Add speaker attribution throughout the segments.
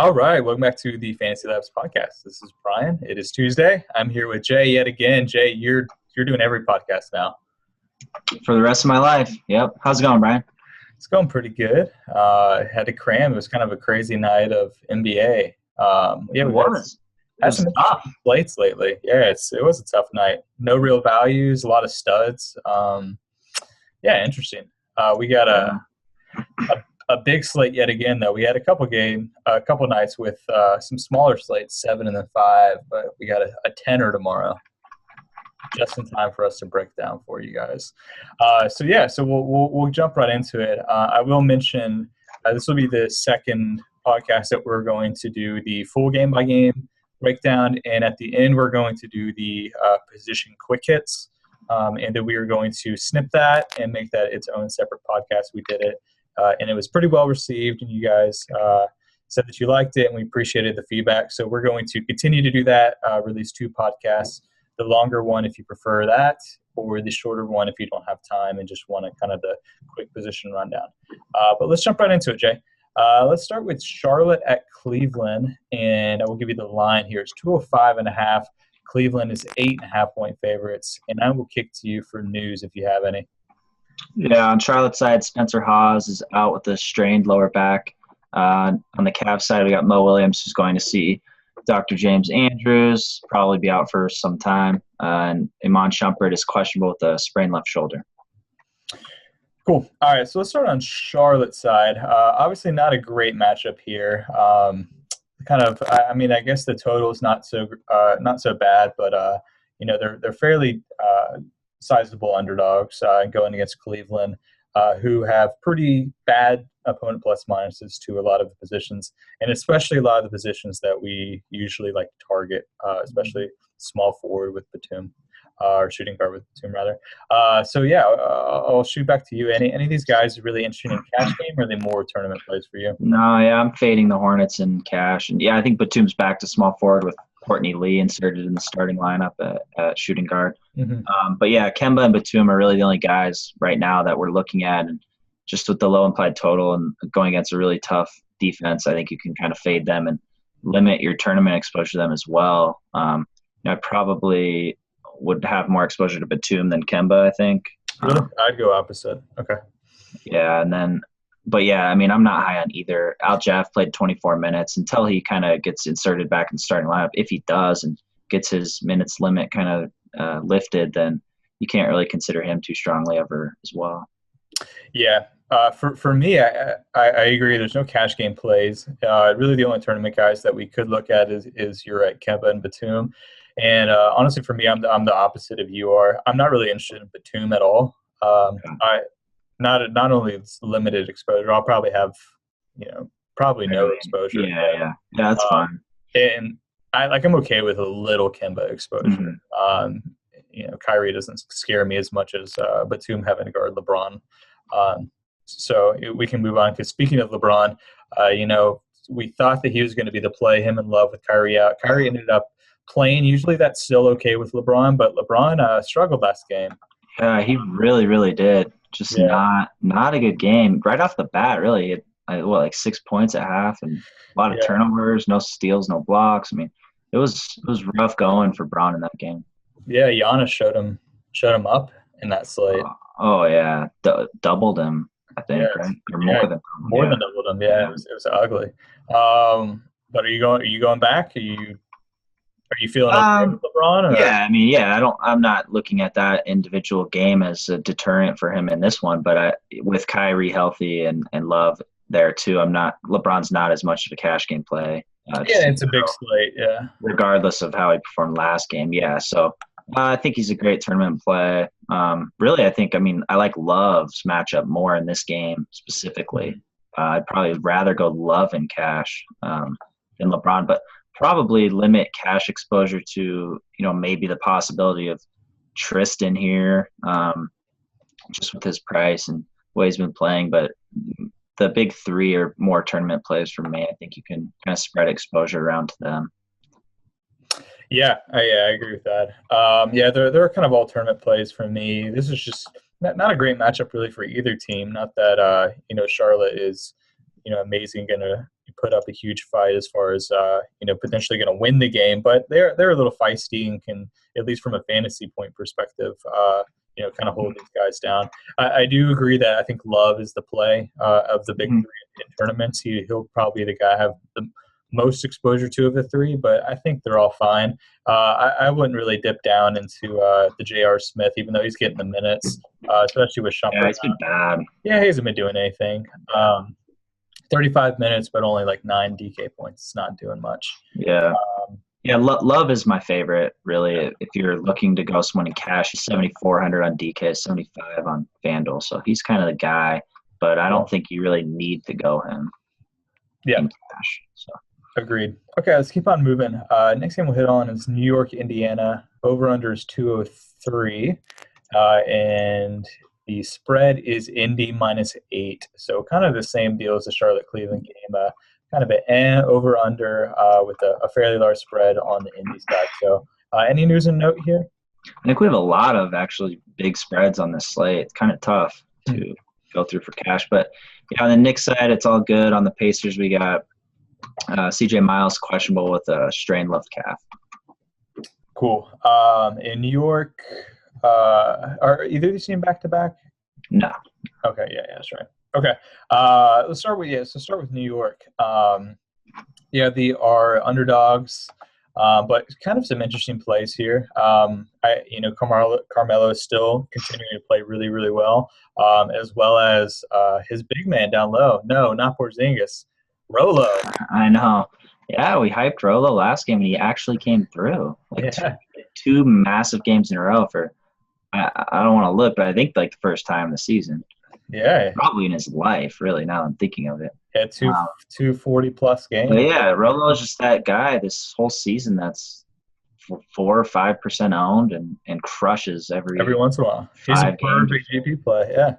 Speaker 1: All right, welcome back to the FantasyLabs Podcast. This is Bryan. It is Tuesday. I'm here with Jay yet again. Jay, you're doing every podcast now.
Speaker 2: For the rest of my life. Yep. How's it going, Bryan?
Speaker 1: It's going pretty good. Had to cram. It was kind of a crazy night of NBA.
Speaker 2: It was.
Speaker 1: Had some tough slates lately. Yeah, it was a tough night. No real values, a lot of studs. Interesting. We got a big slate yet again, though. We had a couple nights with some smaller slates, 7 and then 5, but we got a tenner tomorrow, just in time for us to break down for you guys. So we'll jump right into it. I will mention this will be the second podcast that we're going to do the full game by game breakdown, and at the end we're going to do the position quick hits, and then we are going to snip that and make that its own separate podcast. We did it. And it was pretty well received, and you guys said that you liked it, and we appreciated the feedback. So we're going to continue to do that, release 2 podcasts, the longer one if you prefer that, or the shorter one if you don't have time and just want kind of the quick position rundown. But let's jump right into it, Jay. Let's start with Charlotte at Cleveland, and I will give you the line here. It's 205.5. Cleveland is 8.5-point favorites, and I will kick to you for news if you have any.
Speaker 2: Yeah, on Charlotte's side, Spencer Hawes is out with a strained lower back. On the Cavs side, we got Mo Williams, who's going to see Dr. James Andrews, probably be out for some time. And Iman Shumpert is questionable with a sprained left shoulder.
Speaker 1: Cool. All right, so let's start on Charlotte's side. Obviously not a great matchup here. I guess the total is not so bad, but they're fairly sizable underdogs going against Cleveland, who have pretty bad opponent plus minuses to a lot of the positions, and especially a lot of the positions that we usually like to target, especially small forward with Batum, or shooting guard with Batum, rather. I'll shoot back to you. Any of these guys really interesting in cash game, or are they more tournament plays for you?
Speaker 2: No, yeah, I'm fading the Hornets in cash. And, yeah, I think Batum's back to small forward with Courtney Lee inserted in the starting lineup at shooting guard.
Speaker 1: Mm-hmm.
Speaker 2: But yeah, Kemba and Batum are really the only guys right now that we're looking at. And just with the low implied total and going against a really tough defense, I think you can kind of fade them and limit your tournament exposure to them as well. I probably would have more exposure to Batum than Kemba, I think.
Speaker 1: Really? I'd go opposite. Okay.
Speaker 2: Yeah, I'm not high on either. Al-Jaff played 24 minutes until he kind of gets inserted back in the starting lineup. If he does and gets his minutes limit kind of lifted, then you can't really consider him too strongly ever as well.
Speaker 1: Yeah. For me, I agree. There's no cash game plays. Really the only tournament guys that we could look at is you're right, Kemba and Batum. And honestly, for me, I'm the opposite of you are. I'm not really interested in Batum at all. Not only it's limited exposure, I'll probably have, no exposure.
Speaker 2: Yeah, that's fine.
Speaker 1: And I'm okay with a little Kemba exposure.
Speaker 2: Mm-hmm.
Speaker 1: Kyrie doesn't scare me as much as Batum having to guard LeBron. So we can move on, because speaking of LeBron, we thought that he was going to be the play, him in love with Kyrie out. Kyrie ended up playing. Usually that's still okay with LeBron, but LeBron struggled last game.
Speaker 2: Yeah, he really, really did. Just not a good game right off the bat. Really, like 6 points at half and a lot of turnovers, no steals, no blocks. I mean, it was rough going for Braun in that game. Yeah,
Speaker 1: Giannis showed him up in that slate.
Speaker 2: Oh yeah, doubled him, I think, right? Or more than
Speaker 1: doubled him. Yeah, it was ugly. But are you going back? Are you feeling okay with LeBron? Or?
Speaker 2: Yeah, I'm not looking at that individual game as a deterrent for him in this one, but with Kyrie healthy and Love there too, LeBron's not as much of a cash game play.
Speaker 1: It's a big slate, yeah.
Speaker 2: Regardless of how he performed last game, yeah. So I think he's a great tournament play. Really, I like Love's matchup more in this game specifically. I'd probably rather go Love in cash than LeBron, but probably limit cash exposure to, maybe the possibility of Tristan here, just with his price and the way he's been playing. But the big 3 are more tournament plays for me. I think you can kind of spread exposure around to them.
Speaker 1: Yeah, I agree with that. They're kind of all tournament plays for me. This is just not a great matchup really for either team. Not that Charlotte is amazing, going to put up a huge fight as far as potentially going to win the game, but they're a little feisty and can, at least from a fantasy point perspective, kind of hold these guys down. I do agree that I think Love is the play of the big three in tournaments. He'll probably be the guy I have the most exposure to of the three, but I think they're all fine. I wouldn't really dip down into the J.R. Smith, even though he's getting the minutes, especially with Shumpert.
Speaker 2: Yeah, he's been bad.
Speaker 1: Yeah, he hasn't been doing anything. 35 minutes, but only like 9 DK points. It's not doing much.
Speaker 2: Yeah. Love is my favorite, really. If you're looking to go someone in cash, he's 7,400 on DK, 75 on FanDuel. So he's kind of the guy, but I don't think you really need to go him in cash. So.
Speaker 1: Agreed. Okay, let's keep on moving. Next game we'll hit on is New York, Indiana. Over-under is 203. And the spread is Indy -8. So kind of the same deal as the Charlotte-Cleveland game. Kind of an over-under with a fairly large spread on the Indy side. So any news and note here?
Speaker 2: I think we have a lot of actually big spreads on this slate. It's kind of tough to go through for cash. But on the Knicks side, it's all good. On the Pacers, we got CJ Miles questionable with a strained left calf.
Speaker 1: Cool. In New York, are either of these team back-to-back?
Speaker 2: No.
Speaker 1: Okay, yeah, that's right. Okay, let's start with New York. They are underdogs, but kind of some interesting plays here. Carmelo is still continuing to play really, really well, as well as his big man down low. No, not Porzingis, Rolo.
Speaker 2: I know. Yeah, we hyped Rolo last game, and he actually came through. Two massive games in a row for. I don't want to look, but I think like the first time this season.
Speaker 1: Yeah.
Speaker 2: Probably in his life, really, now I'm thinking of it.
Speaker 1: Yeah, two 40-plus games.
Speaker 2: But yeah, Rolo is just that guy this whole season that's 4 or 5% owned and crushes every
Speaker 1: once in a while. He's a perfect GP play, yeah.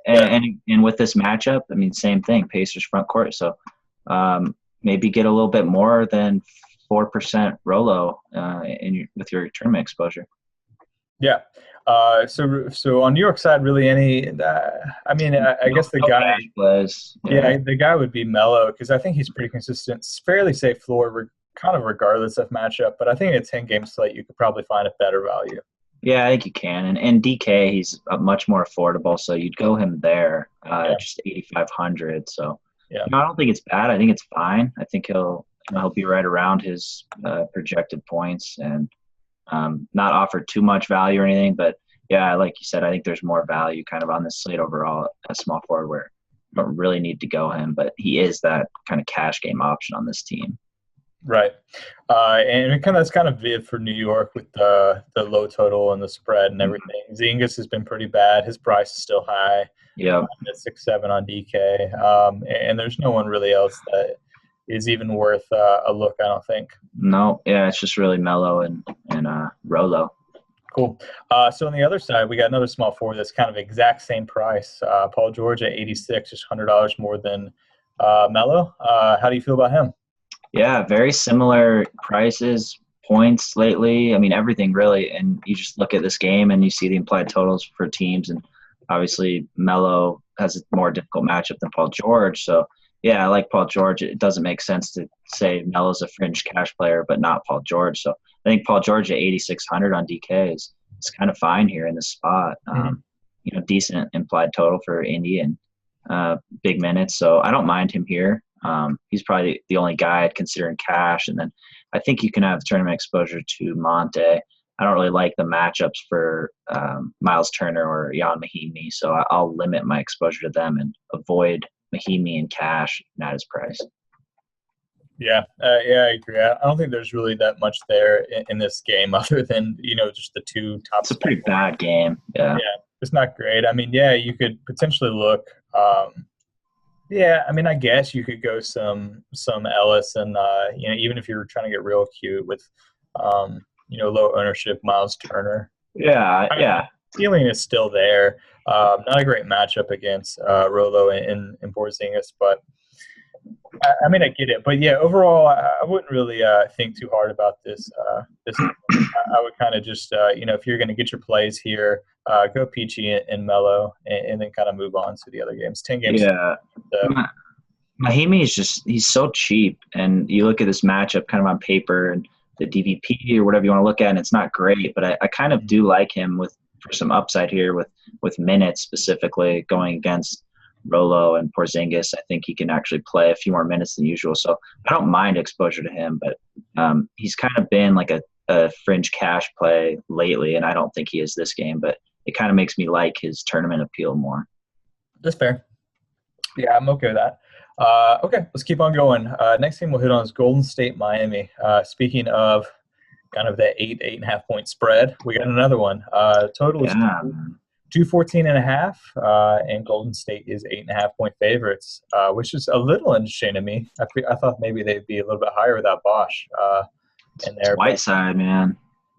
Speaker 2: And with this matchup, I mean, same thing, Pacers front court. So maybe get a little bit more than 4% Rolo with your tournament exposure.
Speaker 1: Yeah. So on New York side, really I guess the guy
Speaker 2: was
Speaker 1: the guy would be Melo because I think he's pretty consistent. It's fairly safe floor, kind of regardless of matchup. But I think in a 10-game slate, you could probably find a better value.
Speaker 2: Yeah, I think you can. And DK, he's much more affordable, so you'd go him there, just 8,500. So I don't think it's bad. I think it's fine. I think he'll be right around his projected points and. Not offered too much value or anything, but yeah, like you said, I think there's more value kind of on this slate overall as small forward where you don't really need to go him, but he is that kind of cash game option on this team.
Speaker 1: Right. And that's kind of it for New York with the low total and the spread and everything. Zingas has been pretty bad. His price is still high.
Speaker 2: Yeah.
Speaker 1: At 6-7 on DK. And there's no one really else that is even worth a look, I don't think.
Speaker 2: No, yeah, it's just really Melo and Rolo.
Speaker 1: Cool. So on the other side, we got another small forward that's kind of exact same price. Paul George at 86, just $100 more than Melo. How do you feel about him?
Speaker 2: Yeah, very similar prices, points lately. I mean, everything really. And you just look at this game and you see the implied totals for teams. And obviously Melo has a more difficult matchup than Paul George. So, yeah, I like Paul George. It doesn't make sense to say Melo's a fringe cash player, but not Paul George. So I think Paul George at 8,600 on DK is kind of fine here in this spot. Decent implied total for Indy and big minutes. So I don't mind him here. He's probably the only guy I'd consider in cash. And then I think you can have tournament exposure to Monte. I don't really like the matchups for Miles Turner or Jan Mahimi, so I'll limit my exposure to them and avoid Mahimi and cash at his price.
Speaker 1: Yeah, I agree. I don't think there's really that much there in this game other than, just the two top.
Speaker 2: It's a pretty bad game. Yeah,
Speaker 1: it's not great. I mean, you could potentially look. I guess you could go some Ellis and, even if you're trying to get real cute with, low ownership, Miles Turner.
Speaker 2: Yeah.
Speaker 1: Feeling is still there. Not a great matchup against Rolo and Porzingis, but I get it. But overall, I wouldn't really think too hard about this. I would kind of just, if you're going to get your plays here, go Peachy and Melo, and then kind of move on to the other games. 10 games.
Speaker 2: Yeah. Mahimi he's so cheap, and you look at this matchup kind of on paper and the DVP or whatever you want to look at, and it's not great, but I kind of do like him for some upside here with minutes specifically going against Rolo and Porzingis. I think he can actually play a few more minutes than usual, so I don't mind exposure to him, but he's kind of been like a fringe cash play lately, and I don't think he is this game, but it kind of makes me like his tournament appeal more.
Speaker 1: That's fair. Yeah, I'm okay with that. Okay, let's keep on going. Next game we'll hit on is Golden State, Miami. Speaking of kind of that 8.5 point spread, we got another one. Total is 214.5, and Golden State is 8.5 point favorites, which is a little interesting to me. I thought maybe they'd be a little bit higher without Bosh. In there,
Speaker 2: Whiteside, man.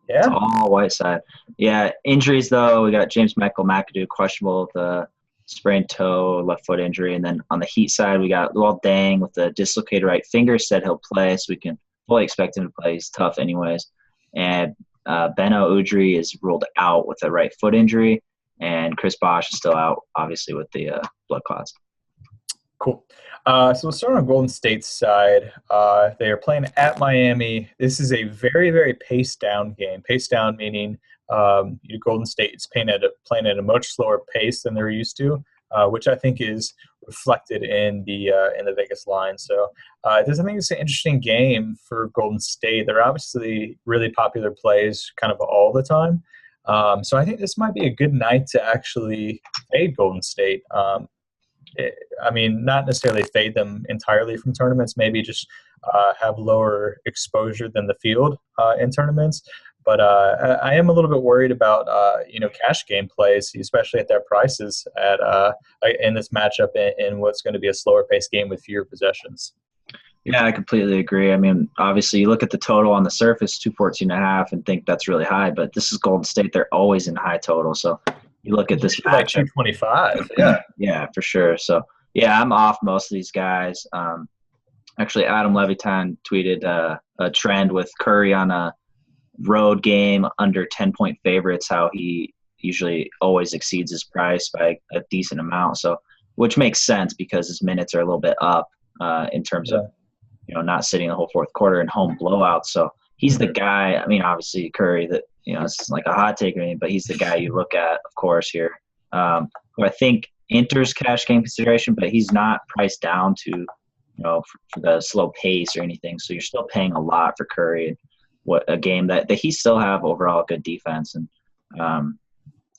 Speaker 1: Yeah,
Speaker 2: it's all Whiteside. Yeah, injuries though. We got James Michael McAdoo questionable with the sprained toe, left foot injury, and then on the Heat side, we got Luol Deng with the dislocated right finger. Said he'll play, so we can fully expect him to play. He's tough, anyways. And Beno Udrih is ruled out with a right foot injury, and Chris Bosh is still out, obviously, with the blood clots.
Speaker 1: Cool. So we'll start on Golden State's side. They are playing at Miami. This is a very, very paced-down game. Paced-down meaning Golden State is playing at a much slower pace than they're used to, which I think is reflected in the Vegas line. So I think it's an interesting game for Golden State. They're obviously really popular plays kind of all the time. So I think this might be a good night to actually fade Golden State. Not necessarily fade them entirely from tournaments, maybe just have lower exposure than the field in tournaments. But I am a little bit worried about, cash game plays, especially at their prices in this matchup in what's going to be a slower paced game with fewer possessions.
Speaker 2: Yeah, I completely agree. Obviously, you look at the total on the surface, 214.5, and think that's really high. But this is Golden State; they're always in high total. So you look at this
Speaker 1: like 225. Yeah,
Speaker 2: yeah, for sure. So yeah, I'm off most of these guys. Actually, Adam Levitan tweeted a trend with Curry on a road game under 10-point favorites, how he usually always exceeds his price by a decent amount. So, which makes sense because his minutes are a little bit up in terms of not sitting the whole fourth quarter and home blowouts. So he's the guy. Obviously Curry, that it's like a hot take or anything, but he's the guy you look at, of course, here. Who I think enters cash game consideration, but he's not priced down to for the slow pace or anything. So you're still paying a lot for Curry. What a game that he still have overall good defense, and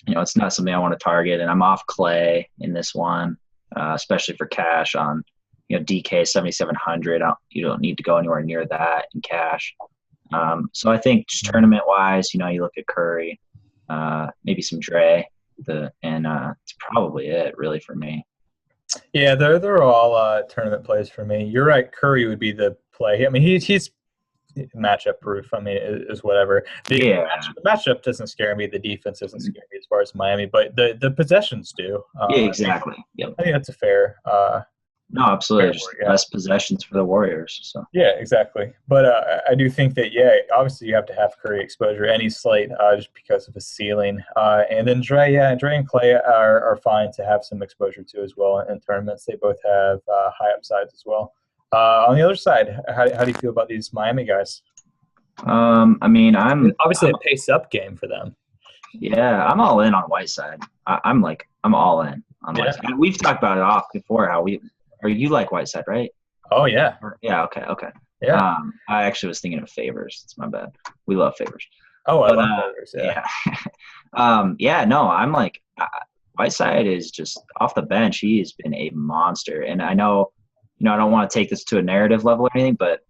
Speaker 2: it's not something I want to target. And I'm off Clay in this one, especially for cash on DK 7,700. You don't need to go anywhere near that in cash. So I think just tournament wise, you look at Curry, maybe some Dre, and it's probably it really for me.
Speaker 1: Yeah, they're all tournament plays for me. You're right. Curry would be the play. He's matchup proof. Is whatever. The matchup doesn't scare me. The defense doesn't scare me as far as Miami, but the possessions do.
Speaker 2: Yeah, exactly. Yep.
Speaker 1: I think that's a fair.
Speaker 2: No, absolutely. Just less possessions for the Warriors. So
Speaker 1: yeah, exactly. But I do think that obviously you have to have Curry exposure any slate just because of his ceiling. And then Dre and Clay are fine to have some exposure to as well in tournaments. They both have high upsides as well. On the other side, how do you feel about these Miami guys?
Speaker 2: I'm
Speaker 1: obviously a pace-up game for them.
Speaker 2: Yeah, I'm all in on Whiteside. I'm all in on Whiteside. We've talked about it off before. You like Whiteside, right?
Speaker 1: Oh yeah.
Speaker 2: Yeah. Okay.
Speaker 1: Yeah.
Speaker 2: I actually was thinking of Favors. It's my bad. We love Favors.
Speaker 1: Oh, I love Favors. Yeah.
Speaker 2: Yeah. No, I'm like Whiteside is just off the bench. He has been a monster, and I know. I don't want to take this to a narrative level or anything, but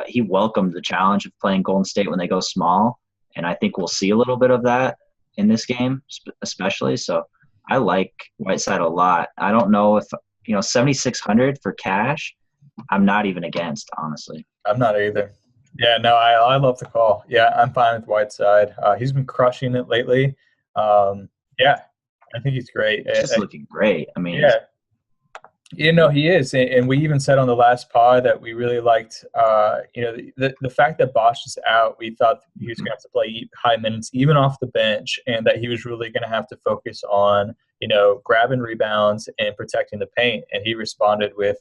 Speaker 2: he welcomed the challenge of playing Golden State when they go small, and I think we'll see a little bit of that in this game, especially. So I like Whiteside a lot. I don't know if 7,600 for cash. I'm not even against, honestly.
Speaker 1: I'm not either. Yeah, no, I love the call. Yeah, I'm fine with Whiteside. He's been crushing it lately. Yeah, I think he's great.
Speaker 2: He's just looking great.
Speaker 1: He is, and we even said on the last pod that we really liked, the fact that Bosh is out. We thought he was going to have to play high minutes, even off the bench, and that he was really going to have to focus on, grabbing rebounds and protecting the paint. And he responded with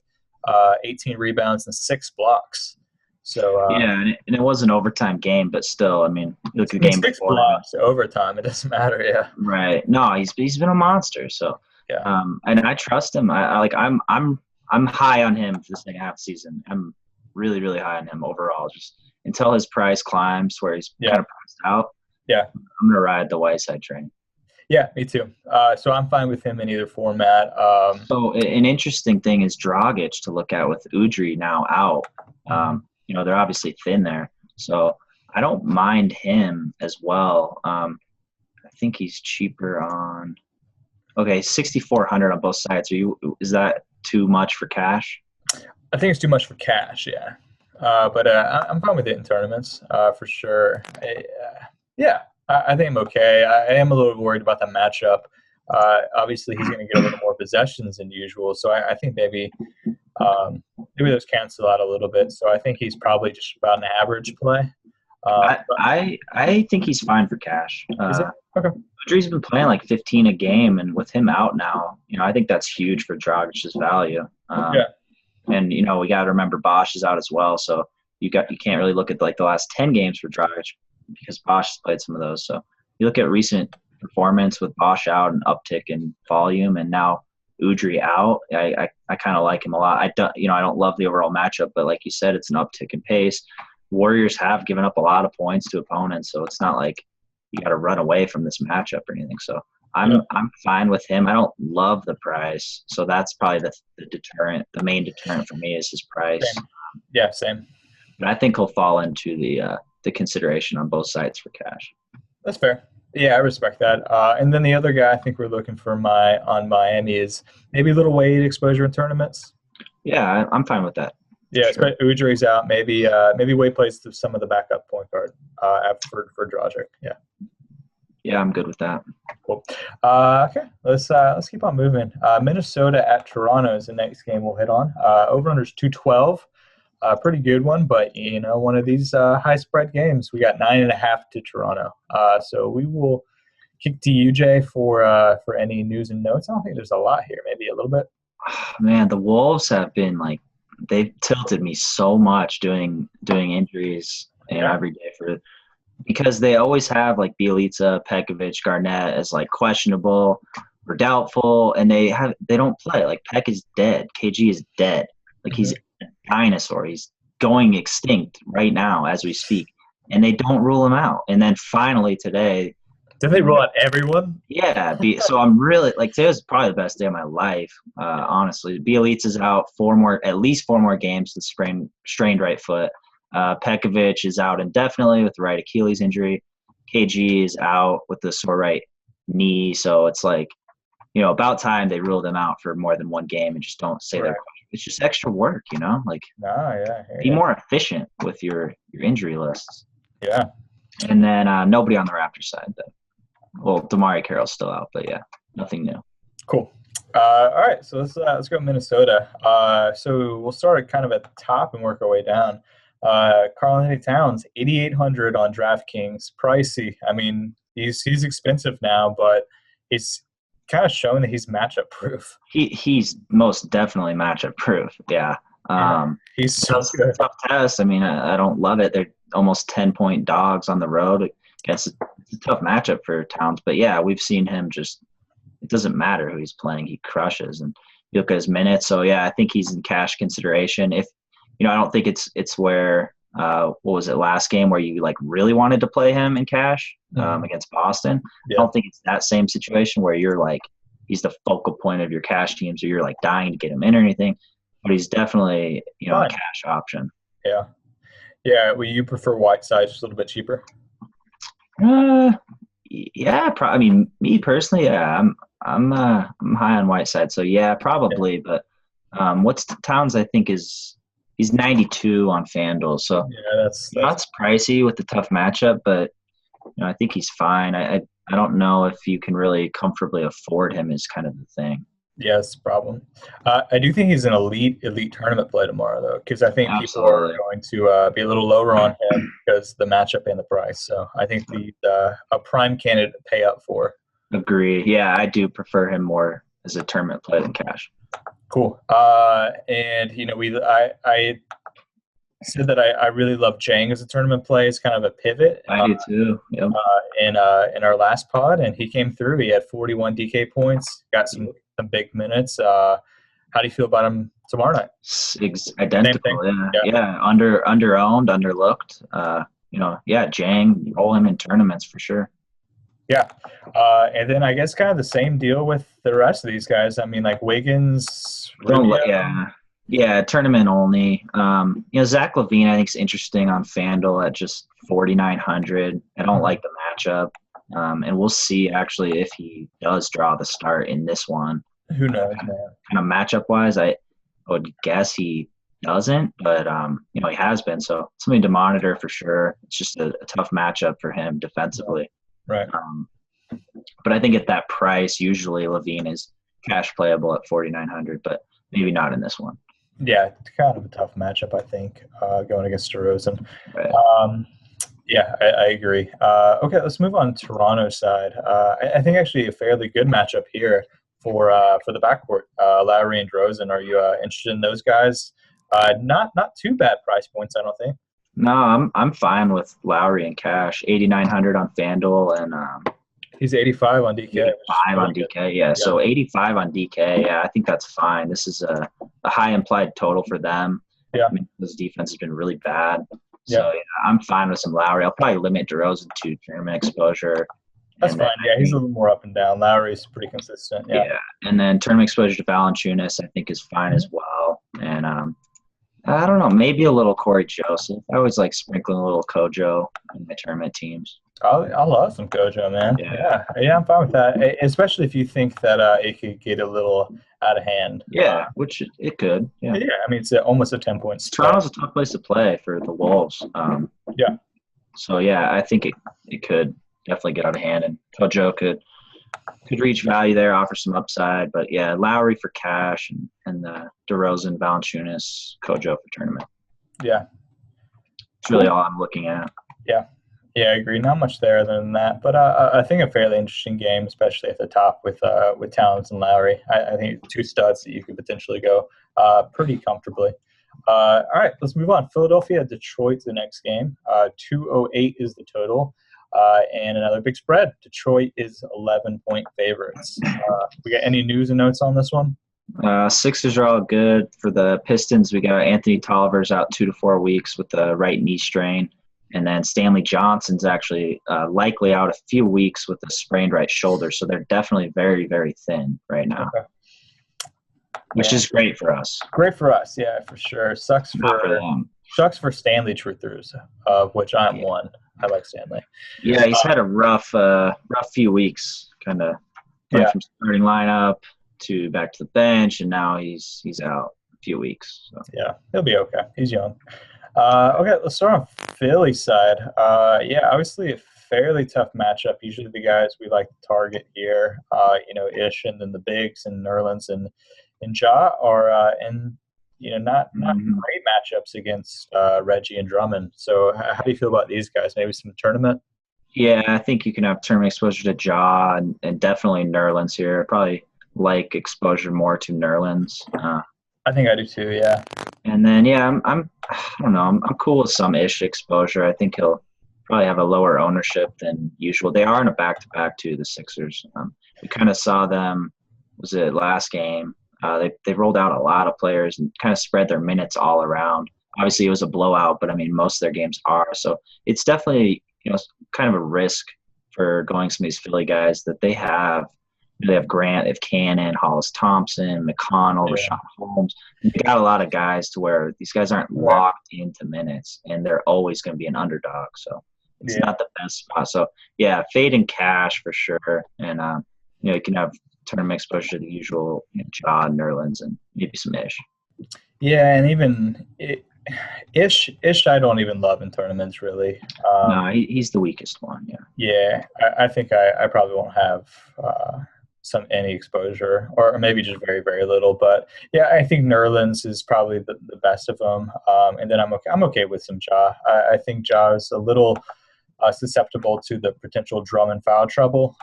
Speaker 1: 18 rebounds, and 6 blocks. So
Speaker 2: and it was an overtime game, but still, I mean, look at the game
Speaker 1: 6
Speaker 2: before.
Speaker 1: blocks overtime. It doesn't matter. Yeah.
Speaker 2: Right. No, he's been a monster. So
Speaker 1: Yeah.
Speaker 2: and I trust him. I'm high on him for the second half of the season. I'm really, really high on him overall. Just until his price climbs where he's kind of priced out.
Speaker 1: Yeah.
Speaker 2: I'm gonna ride the Whiteside train.
Speaker 1: Yeah, me too. So I'm fine with him in either format.
Speaker 2: So an interesting thing is Dragic to look at with Udry now out. They're obviously thin there. So I don't mind him as well. I think he's cheaper on – 6,400 on both sides. Is that too much for cash?
Speaker 1: I think it's too much for cash, yeah. But I'm fine with it in tournaments for sure. I think I'm okay. I am a little worried about the matchup. Obviously, he's going to get a little more possessions than usual, so I think maybe those cancel out a little bit. So I think he's probably just about an average play.
Speaker 2: I think he's fine for cash.
Speaker 1: Is it? Okay.
Speaker 2: Udry's been playing like 15 a game, and with him out now, I think that's huge for Dragic's value. And we got to remember Bosch is out as well, so you can't really look at like the last 10 games for Dragic because Bosch has played some of those. So you look at recent performance with Bosch out, an uptick in volume, and now Udry out. I kind of like him a lot. I don't love the overall matchup, but like you said, it's an uptick in pace. Warriors have given up a lot of points to opponents, so it's not like you got to run away from this matchup or anything. So I'm fine with him. I don't love the price, so that's probably the deterrent. The main deterrent for me is his price.
Speaker 1: Same. Yeah, same.
Speaker 2: But I think he'll fall into the consideration on both sides for cash.
Speaker 1: That's fair. Yeah, I respect that. And then the other guy I think we're looking for on Miami is maybe a little Wade exposure in tournaments.
Speaker 2: Yeah, I'm fine with that.
Speaker 1: Yeah, sure. Udry's out. Maybe Wade plays some of the backup point guard for Dragic. Yeah.
Speaker 2: Yeah, I'm good with that.
Speaker 1: Cool. Okay, let's keep on moving. Minnesota at Toronto is the next game we'll hit on. Over-under is 212. Pretty good one, but one of these high spread games. We got 9.5 to Toronto. So we will kick to you, Jay, for any news and notes. I don't think there's a lot here. Maybe a little bit.
Speaker 2: Man, the Wolves have been they've tilted me so much doing injuries every day because they always have like Bjelica, Pekovic, Garnett as like questionable or doubtful, and they don't play. Like Peck is dead, KG is dead. Like he's a dinosaur. He's going extinct right now as we speak, and they don't rule him out. And then finally today,
Speaker 1: did they rule out everyone?
Speaker 2: Yeah. So I'm really today was probably the best day of my life. Honestly, Bjelica's out at least 4 more games with strained right foot. Pekovic is out indefinitely with the right Achilles injury. KG is out with the sore right knee. So it's about time they ruled him out for more than one game and just don't say that. It's just extra work, Be more efficient with your injury lists.
Speaker 1: Yeah.
Speaker 2: And then nobody on the Raptors side, though. Well, Damari Carroll's still out, but yeah, nothing new.
Speaker 1: Cool. All right, so let's go Minnesota. So we'll start kind of at the top and work our way down. Karl-Anthony Towns, 8,800 on DraftKings, pricey. I mean, he's expensive now, but he's kind of shown that he's matchup proof.
Speaker 2: He's most definitely matchup proof. Yeah.
Speaker 1: He's so good.
Speaker 2: Tough test. I mean, I don't love it. They're almost 10-point dogs on the road. I guess it's a tough matchup for Towns, but yeah, we've seen him it doesn't matter who he's playing. He crushes, and you look at his minutes. So yeah, I think he's in cash consideration. If, I don't think it's where, what was it, last game where you really wanted to play him in cash against Boston. Yeah. I don't think it's that same situation where you're he's the focal point of your cash teams or you're dying to get him in or anything, but he's definitely, a cash option.
Speaker 1: Yeah. Yeah. Will you prefer Whiteside just a little bit cheaper?
Speaker 2: Yeah. I mean, me personally, yeah, I'm high on Whiteside. So yeah, probably, but what's Towns, I think he's 92 on FanDuel. So
Speaker 1: yeah,
Speaker 2: that's pricey with the tough matchup, but I think he's fine. I don't know if you can really comfortably afford him is kind of the thing.
Speaker 1: Yeah, that's the problem. I do think he's an elite tournament play tomorrow, though, because I think people are going to be a little lower on him because the matchup and the price. So I think a prime candidate to pay up for.
Speaker 2: Agree. Yeah, I do prefer him more as a tournament play than cash.
Speaker 1: Cool. And I said that I really love Jang as a tournament play. It's kind of a pivot.
Speaker 2: I do too. Yep.
Speaker 1: In our last pod, and he came through. He had 41 DK points, got some big minutes. How do you feel about him tomorrow night?
Speaker 2: Identical. Yeah. Under-owned, underlooked. Jang, roll him in tournaments for sure.
Speaker 1: Yeah. And then I guess kind of the same deal with the rest of these guys. I mean, like Wiggins.
Speaker 2: Yeah, tournament only. Zach LaVine, I think, is interesting on FanDuel at just 4,900. I don't like the matchup. And we'll see, actually, if he does draw the start in this one.
Speaker 1: Who knows, man?
Speaker 2: Kind of matchup-wise, I would guess he doesn't, but, he has been. So something to monitor for sure. It's just a tough matchup for him defensively.
Speaker 1: Right.
Speaker 2: But I think at that price, usually LaVine is cash playable at 4,900, but maybe not in this one.
Speaker 1: Yeah, it's kind of a tough matchup, I think, going against DeRozan.
Speaker 2: Right.
Speaker 1: I agree. Okay, let's move on to Toronto's side. I think actually a fairly good matchup here for the backcourt. Lowry and DeRozan. Are you interested in those guys? Not too bad price points, I don't think.
Speaker 2: No, I'm fine with Lowry and cash. 8,900 on FanDuel and
Speaker 1: he's 85 on DK.
Speaker 2: 85 on DK, yeah. So 85 on DK, yeah, I think that's fine. This is a high implied total for them.
Speaker 1: Yeah.
Speaker 2: I mean, this defense has been really bad. So
Speaker 1: Yeah.
Speaker 2: I'm fine with some Lowry. I'll probably limit DeRozan to tournament exposure.
Speaker 1: That's fine. Yeah, he's a little more up and down. Lowry's pretty consistent. Yeah.
Speaker 2: And then tournament exposure to Valanciunas I think is fine as well. And I don't know, maybe a little Corey Joseph. I always like sprinkling a little Kojo in my tournament teams.
Speaker 1: I love some Kojo, man. Yeah, I'm fine with that. Especially if you think that it could get a little out of hand.
Speaker 2: Yeah, which it could. Yeah.
Speaker 1: Yeah, I mean, it's almost a 10-point spread.
Speaker 2: Toronto's a tough place to play for the Wolves.
Speaker 1: Yeah.
Speaker 2: So, yeah, I think it could definitely get out of hand, and Kojo could reach value there, offer some upside. But, yeah, Lowry for cash and DeRozan, Valanciunas, Kojo for tournament.
Speaker 1: Yeah.
Speaker 2: It's really all I'm looking at.
Speaker 1: Yeah, I agree. Not much there other than that, but I think a fairly interesting game, especially at the top with Towns and Lowry. I think two studs that you could potentially go pretty comfortably. All right, let's move on. Philadelphia, Detroit's the next game. 208 is the total, and another big spread. Detroit is 11-point favorites. We got any news and notes on this one?
Speaker 2: Sixers are all good. For the Pistons, we got Anthony Tolliver's out 2 to 4 weeks with the right knee strain. And then Stanley Johnson's actually likely out a few weeks with a sprained right shoulder. So they're definitely very, very thin right now, which is great for us.
Speaker 1: Great for us, yeah, for sure. Sucks for Stanley truthers, of which I'm one. I like Stanley.
Speaker 2: Yeah, he's had a rough few weeks, kind of from starting lineup to back to the bench, and now he's out a few weeks. So.
Speaker 1: Yeah, he'll be okay. He's young. Okay, let's start on Philly side. Obviously a fairly tough matchup. Usually the guys we like to target here, Ish and then the bigs and Nerlens and Ja are not great matchups against Reggie and Drummond. So how do you feel about these guys? Maybe some tournament?
Speaker 2: Yeah, I think you can have tournament exposure to Ja and definitely Nerlens here. Probably like exposure more to Nerlens.
Speaker 1: I think I do too, yeah.
Speaker 2: And then, I don't know. I'm cool with some Ish exposure. I think he'll probably have a lower ownership than usual. They are in a back-to-back too, the Sixers. We kind of saw them, was it last game? They rolled out a lot of players and kind of spread their minutes all around. Obviously, it was a blowout, but, I mean, most of their games are. So it's definitely, kind of a risk for going some of these Philly guys that they have. They have Grant, they have Cannon, Hollis Thompson, McConnell, Rashawn Holmes. They got a lot of guys to where these guys aren't locked into minutes, and they're always going to be an underdog. So it's not the best spot. So, fade and cash for sure. And, you can have tournament exposure to the usual Ja, Nerlens, and maybe some Ish.
Speaker 1: Yeah, and even Ish I don't even love in tournaments, really.
Speaker 2: No, he's the weakest one,
Speaker 1: Yeah, I think I probably won't have any exposure, or maybe just very, very little. But I think Nerlens is probably the best of them. And then I'm okay with some Ja. I think Ja is a little susceptible to the potential Drummond foul trouble.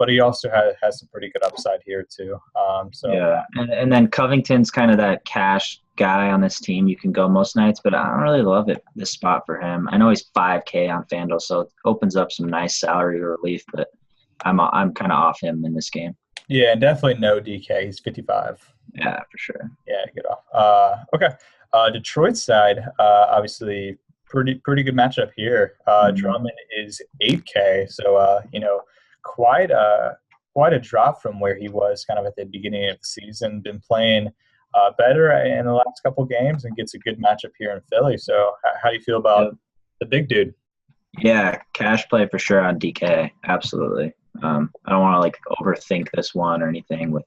Speaker 1: but he also has some pretty good upside here too.
Speaker 2: Yeah, and then Covington's kind of that cash guy on this team. You can go most nights, but I don't really love this spot for him. I know he's $5K on FanDuel, so it opens up some nice salary relief, but I'm kind of off him in this game.
Speaker 1: Yeah, and definitely no DK. He's 55.
Speaker 2: Yeah, for sure.
Speaker 1: Yeah, get off. Okay. Detroit's side, obviously pretty good matchup here. Drummond is 8K, so quite a drop from where he was kind of at the beginning of the season. Been playing better in the last couple games and gets a good matchup here in Philly. So how do you feel about the big dude?
Speaker 2: Yeah, cash play for sure on DK. Absolutely. I don't want to overthink this one or anything with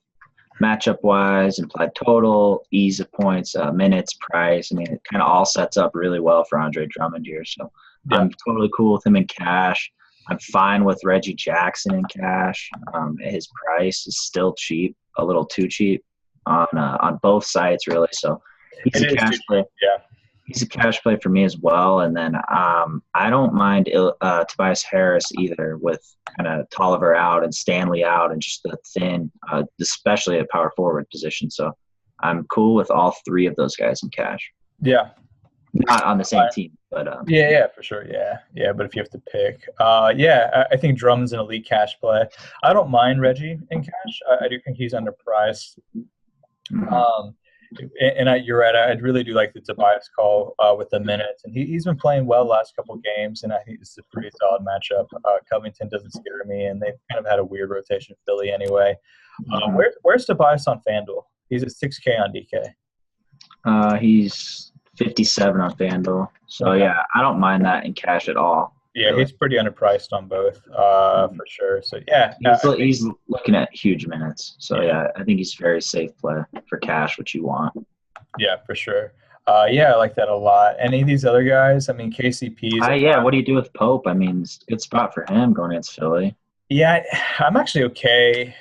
Speaker 2: matchup wise, implied total, ease of points, minutes, price. I mean, it kind of all sets up really well for Andre Drummond here. So I'm totally cool with him in cash. I'm fine with Reggie Jackson in cash. His price is still cheap, a little too cheap on both sides really. So he's a cash play.
Speaker 1: Yeah.
Speaker 2: He's a cash play for me as well. And then I don't mind Tobias Harris either, with kind of Tolliver out and Stanley out and just the thin, especially at power forward position. So I'm cool with all three of those guys in cash.
Speaker 1: Yeah.
Speaker 2: Not on the same team, but
Speaker 1: yeah, for sure. Yeah. But if you have to pick, I think Drummond's an elite cash play. I don't mind Reggie in cash. I do think he's underpriced. You're right. I really do like the Tobias call with the minutes, and he's been playing well the last couple of games, and I think this is a pretty solid matchup. Covington doesn't scare me, and they've kind of had a weird rotation Philly anyway. Where's Tobias on FanDuel? He's at 6K on DK.
Speaker 2: He's 57 on FanDuel. So,
Speaker 1: okay.
Speaker 2: Yeah, I don't mind that in cash at all.
Speaker 1: Yeah, really. He's pretty underpriced on both for sure. So, yeah.
Speaker 2: He's looking at huge minutes. So, yeah, I think he's a very safe play for cash, which you want.
Speaker 1: Yeah, for sure. I like that a lot. Any of these other guys? I mean, KCP's.
Speaker 2: What do you do with Pope? I mean, it's a good spot for him going against Philly.
Speaker 1: Yeah, I'm actually okay.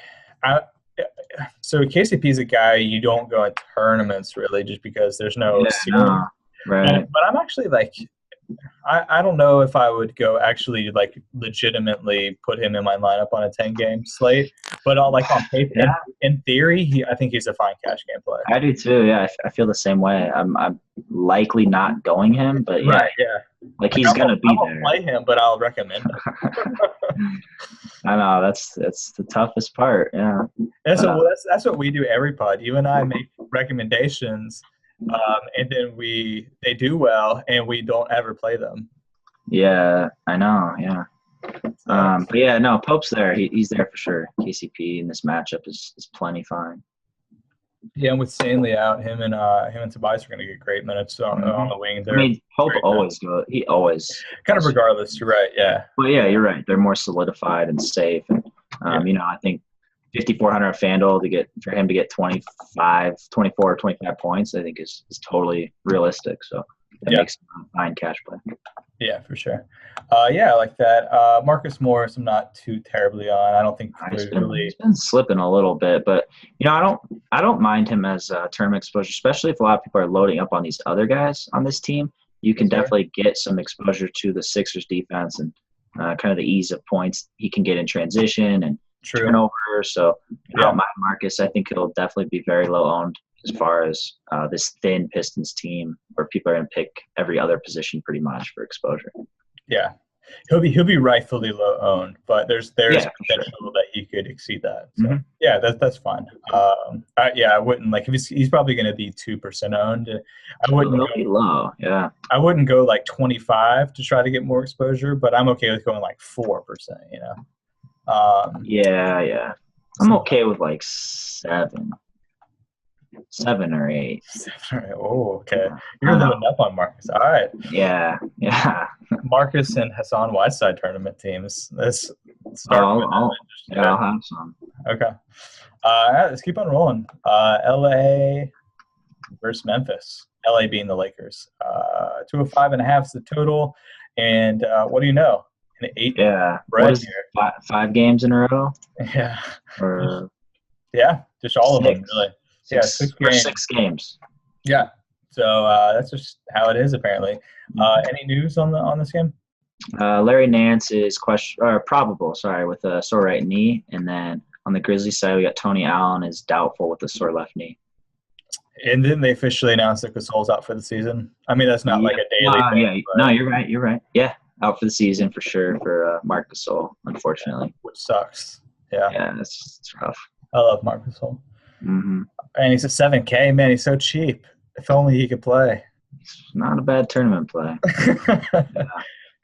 Speaker 1: So KCP is a guy you don't go in tournaments really, just because there's no ceiling.
Speaker 2: Right.
Speaker 1: But I'm actually I don't know if I would go actually legitimately put him in my lineup on a 10-game slate, but on paper, in theory, I think he's a fine cash game play.
Speaker 2: I do too. Yeah, I feel the same way. I'm likely not going him, but he's gonna be there.
Speaker 1: I won't play him, but I'll recommend him.
Speaker 2: I know that's the toughest part. Yeah.
Speaker 1: That's what we do every pod. You and I make recommendations. And then they do well, and we don't ever play them.
Speaker 2: Yeah, I know. Yeah. But yeah, no, Pope's there. He's there for sure. KCP in this matchup is plenty fine.
Speaker 1: Yeah, and with Stanley out, him and Tobias are going to get great minutes on the wing.
Speaker 2: I mean, Pope always goes. He always
Speaker 1: kind of regardless. You're right. Yeah.
Speaker 2: Well, yeah, you're right. They're more solidified and safe, and I think 5,400 FanDuel for him to get 24 or 25 points, I think is totally realistic. So that makes him a fine cash play.
Speaker 1: Yeah, for sure. I like that. Marcus Morris, I'm not too terribly on. I don't think
Speaker 2: he's been slipping a little bit, but I don't mind him as tournament exposure, especially if a lot of people are loading up on these other guys on this team. You can definitely get some exposure to the Sixers defense and kind of the ease of points he can get in transition and turnover. So I don't mind Marcus. I think he'll definitely be very low owned as far as this thin Pistons team where people are going to pick every other position pretty much for exposure.
Speaker 1: Yeah, he'll be rightfully low owned, but there's potential that he could exceed that. So that's fine. I wouldn't if he's probably going to be 2% owned. I wouldn't go
Speaker 2: low. Yeah,
Speaker 1: I wouldn't go 25 to try to get more exposure, but I'm okay with going 4%.
Speaker 2: I'm okay with 7 or 8.
Speaker 1: Oh, okay. You're loading up on Marcus. All right.
Speaker 2: Yeah.
Speaker 1: Marcus and Hassan Whiteside tournament teams. Let's start.
Speaker 2: I'll have some.
Speaker 1: Okay. All right, let's keep on rolling. LA versus Memphis. LA being the Lakers. 205.5 is the total. And what do you know? An 8.
Speaker 2: Yeah. What is here. 5 games in a row?
Speaker 1: Yeah.
Speaker 2: Or
Speaker 1: just all of them, really.
Speaker 2: 6 games.
Speaker 1: Yeah. So that's just how it is, apparently. Any news on this game?
Speaker 2: Larry Nance is probable, with a sore right knee. And then on the Grizzlies side, we got Tony Allen is doubtful with a sore left knee.
Speaker 1: And didn't they officially announce that Gasol's out for the season? I mean, that's not like a daily thing.
Speaker 2: Yeah. No, you're right. Yeah, out for the season for sure for Marc Gasol, unfortunately.
Speaker 1: Which sucks. Yeah.
Speaker 2: Yeah, it's rough.
Speaker 1: I love Marc Gasol.
Speaker 2: Mm-hmm.
Speaker 1: And he's a 7K, man. He's so cheap. If only he could play.
Speaker 2: It's not a bad tournament play.
Speaker 1: Yeah.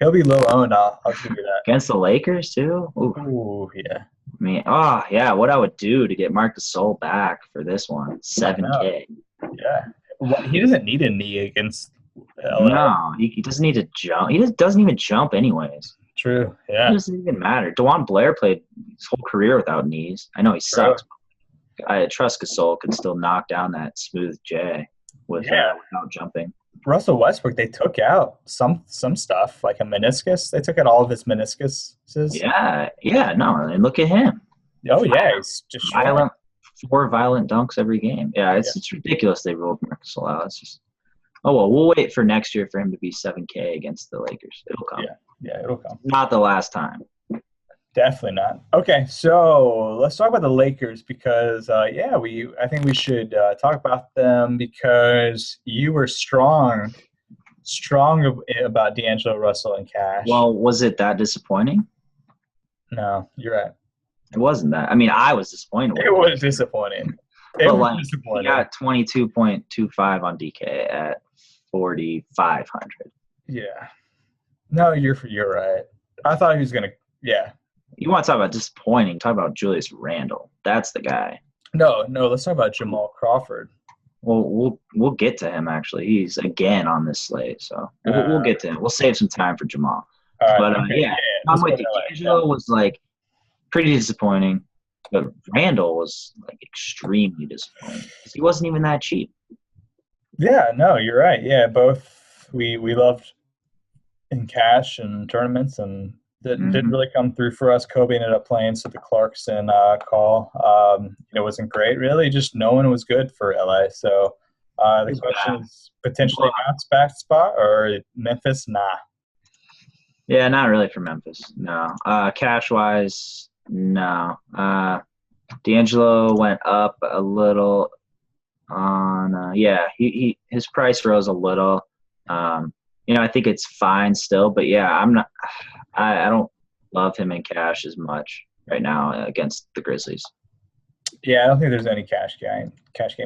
Speaker 1: He'll be low owned, I'll give you that.
Speaker 2: Against the Lakers, too?
Speaker 1: Ooh, yeah.
Speaker 2: I mean, what I would do to get Marc Gasol back for this one, 7K.
Speaker 1: Yeah. Well, he doesn't need a knee against LA.
Speaker 2: No, he doesn't need to jump. He doesn't even jump anyways.
Speaker 1: True, yeah.
Speaker 2: It doesn't even matter. DeJuan Blair played his whole career without knees. I know he sucks. But I trust Gasol can still knock down that smooth J without jumping.
Speaker 1: Russell Westbrook, they took out some stuff, like a meniscus. They took out all of his meniscuses.
Speaker 2: Yeah, no, and look at him.
Speaker 1: Oh, yeah, he's just
Speaker 2: violent. 4 violent dunks every game. Yeah, it's ridiculous they rolled Marc Gasol out. It's just, we'll wait for next year for him to be 7K against the Lakers. It'll come.
Speaker 1: Yeah, it'll come.
Speaker 2: Not the last time.
Speaker 1: Definitely not. Okay, so let's talk about the Lakers because, I think we should talk about them because you were strong about D'Angelo Russell and Cash.
Speaker 2: Well, was it that disappointing?
Speaker 1: No, you're right.
Speaker 2: It wasn't that. I mean, I was disappointed.
Speaker 1: It was disappointing.
Speaker 2: He got 22.25 on DK at 4,500.
Speaker 1: Yeah. No, you're right. I thought he was going to – yeah.
Speaker 2: You want to talk about disappointing, talk about Julius Randle. That's the guy.
Speaker 1: No, let's talk about Jamal Crawford.
Speaker 2: Well, we'll get to him, actually. He's again on this slate, so we'll get to him. We'll save some time for Jamal.
Speaker 1: Right,
Speaker 2: Tom with D'Angelo was, pretty disappointing, but Randle was, extremely disappointing because he wasn't even that cheap.
Speaker 1: Yeah, no, you're right. Yeah, both we loved in cash and tournaments and – that didn't really come through for us. Kobe ended up playing, so the Clarkson call, it wasn't great, really. Just no one was good for LA. So the question is potentially bounce back spot or Memphis? Nah.
Speaker 2: Yeah, not really for Memphis. No. Cash-wise, no. D'Angelo went up a little on his price rose a little. I think it's fine still, but I don't love him in cash as much right now against the Grizzlies. Yeah,
Speaker 1: I don't think there's any cash game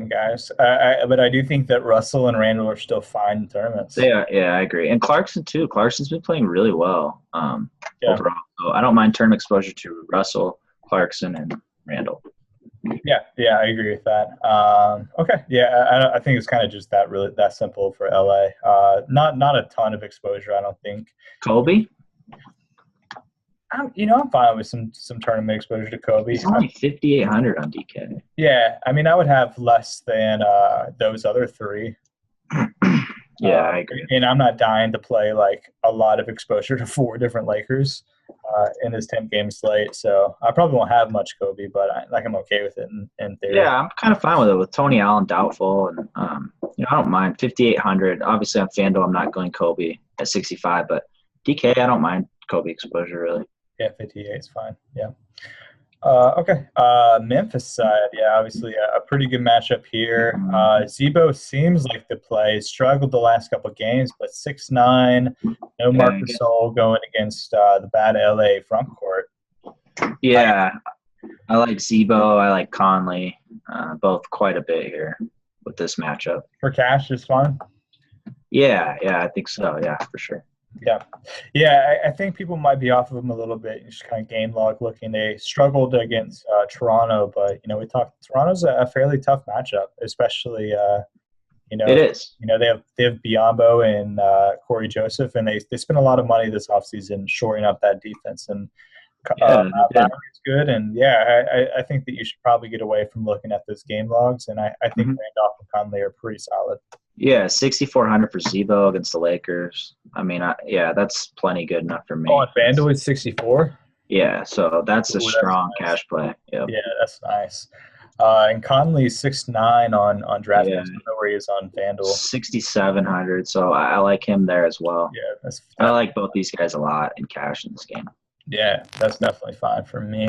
Speaker 1: guys. But I do think that Russell and Randle are still fine in tournaments.
Speaker 2: Yeah, I agree. And Clarkson too. Clarkson's been playing really well overall. So I don't mind tournament exposure to Russell, Clarkson, and Randle.
Speaker 1: Yeah, I agree with that. Okay, I think it's kind of just that simple for LA. Not a ton of exposure, I don't think.
Speaker 2: Kobe?
Speaker 1: I'm fine with some tournament exposure to Kobe.
Speaker 2: He's only 5,800 on DK.
Speaker 1: Yeah, I mean, I would have less than those other three.
Speaker 2: Yeah, I agree.
Speaker 1: And I'm not dying to play a lot of exposure to 4 different Lakers in this 10-game slate. So I probably won't have much Kobe, but I'm okay with it in theory.
Speaker 2: Yeah, I'm kind of fine with it. With Tony Allen doubtful, and I don't mind 5,800. Obviously, on FanDuel, I'm not going Kobe at 65, but DK, I don't mind Kobe exposure really.
Speaker 1: Yeah, 58 is fine. Yeah. Okay. Memphis side, obviously a pretty good matchup here. Zebo seems like the play. Struggled the last couple of games, but 6'9", no Marc Gasol going against the bad LA front court.
Speaker 2: Yeah, I like Zebo. I like Conley, both quite a bit here with this matchup.
Speaker 1: For cash is fine?
Speaker 2: Yeah, I think so. Yeah, for sure.
Speaker 1: Yeah, I think people might be off of them a little bit. Just kind of game log looking. They struggled against Toronto, but we talked. Toronto's a fairly tough matchup, especially
Speaker 2: it is.
Speaker 1: They have Biyombo and Corey Joseph, and they spent a lot of money this offseason shoring up that defense. And is good. And I think that you should probably get away from looking at those game logs. And I think Randolph and Conley are pretty solid.
Speaker 2: Yeah, 6,400 for Zebo against the Lakers. I mean, that's plenty good enough for me.
Speaker 1: Oh, and FanDuel is 64?
Speaker 2: Yeah, so that's a strong cash play. Yep.
Speaker 1: Yeah, that's nice. And Conley's 6'9" on DraftKings.
Speaker 2: Yeah,
Speaker 1: I don't know where he is on FanDuel.
Speaker 2: 6,700. So I like him there as well.
Speaker 1: Yeah,
Speaker 2: I like both these guys a lot in cash in this game.
Speaker 1: Yeah, that's definitely fine for me.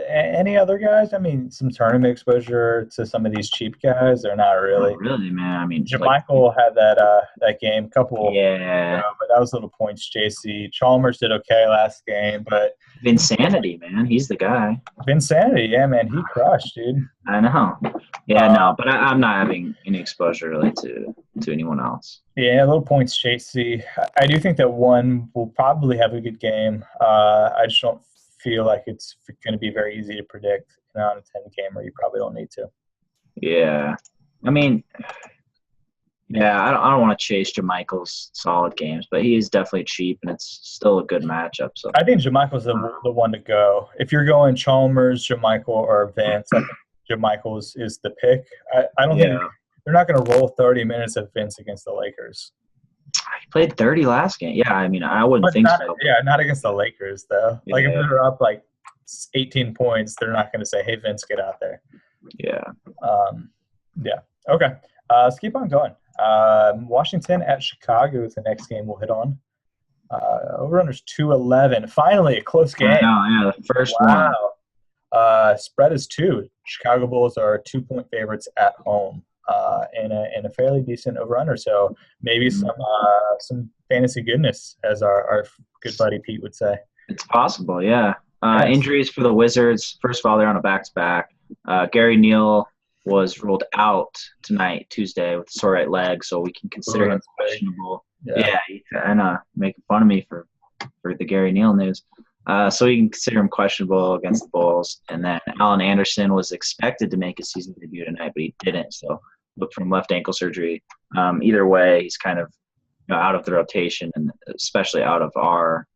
Speaker 1: Any other guys? I mean, some tournament exposure to some of these cheap guys, or not really?
Speaker 2: Not really, man. I mean,
Speaker 1: Jermichael had that game, couple.
Speaker 2: Yeah.
Speaker 1: But that was little points. JC Chalmers did okay last game, but
Speaker 2: Vinsanity, man, he's the guy.
Speaker 1: Vinsanity, yeah, man, he crushed, dude.
Speaker 2: I know. Yeah, no, but I'm not having any exposure really to anyone else.
Speaker 1: Yeah, little points, JC. I do think that one will probably have a good game. I just don't feel like it's going to be very easy to predict on a 10 gamer. You probably don't need to.
Speaker 2: Yeah, I mean, yeah, I don't want to chase Jermichael's solid games, but he is definitely cheap, and it's still a good matchup. So
Speaker 1: I think Jermichael's the one to go. If you're going Chalmers, Jermichael, or Vince, I think Jermichael is the pick. I don't think they're not going to roll 30 minutes of Vince against the Lakers.
Speaker 2: He played 30 last game. Yeah, I mean, I wouldn't think so.
Speaker 1: Yeah, not against the Lakers, though.
Speaker 2: Yeah.
Speaker 1: Like, if they're up, 18 points, they're not going to say, hey, Vince, get out there.
Speaker 2: Yeah.
Speaker 1: Yeah. Okay. Let's keep on going. Washington at Chicago is the next game we'll hit on. Over-under's 211. Finally, a close game.
Speaker 2: Yeah, the first one.
Speaker 1: Spread is 2. Chicago Bulls are 2-point favorites at home in a fairly decent over-under. So maybe some fantasy goodness, as our good buddy Pete would say.
Speaker 2: It's possible, yeah. Injuries for the Wizards. First of all, they're on a back-to-back. Gary Neal was ruled out tonight, Tuesday, with a sore right leg, so we can consider him questionable. Yeah, he's kind of making fun of me for the Gary Neal news. So we can consider him questionable against the Bulls. And then Allen Anderson was expected to make his season debut tonight, but he didn't. So from left ankle surgery. Either way, he's kind of out of the rotation, and especially out of our,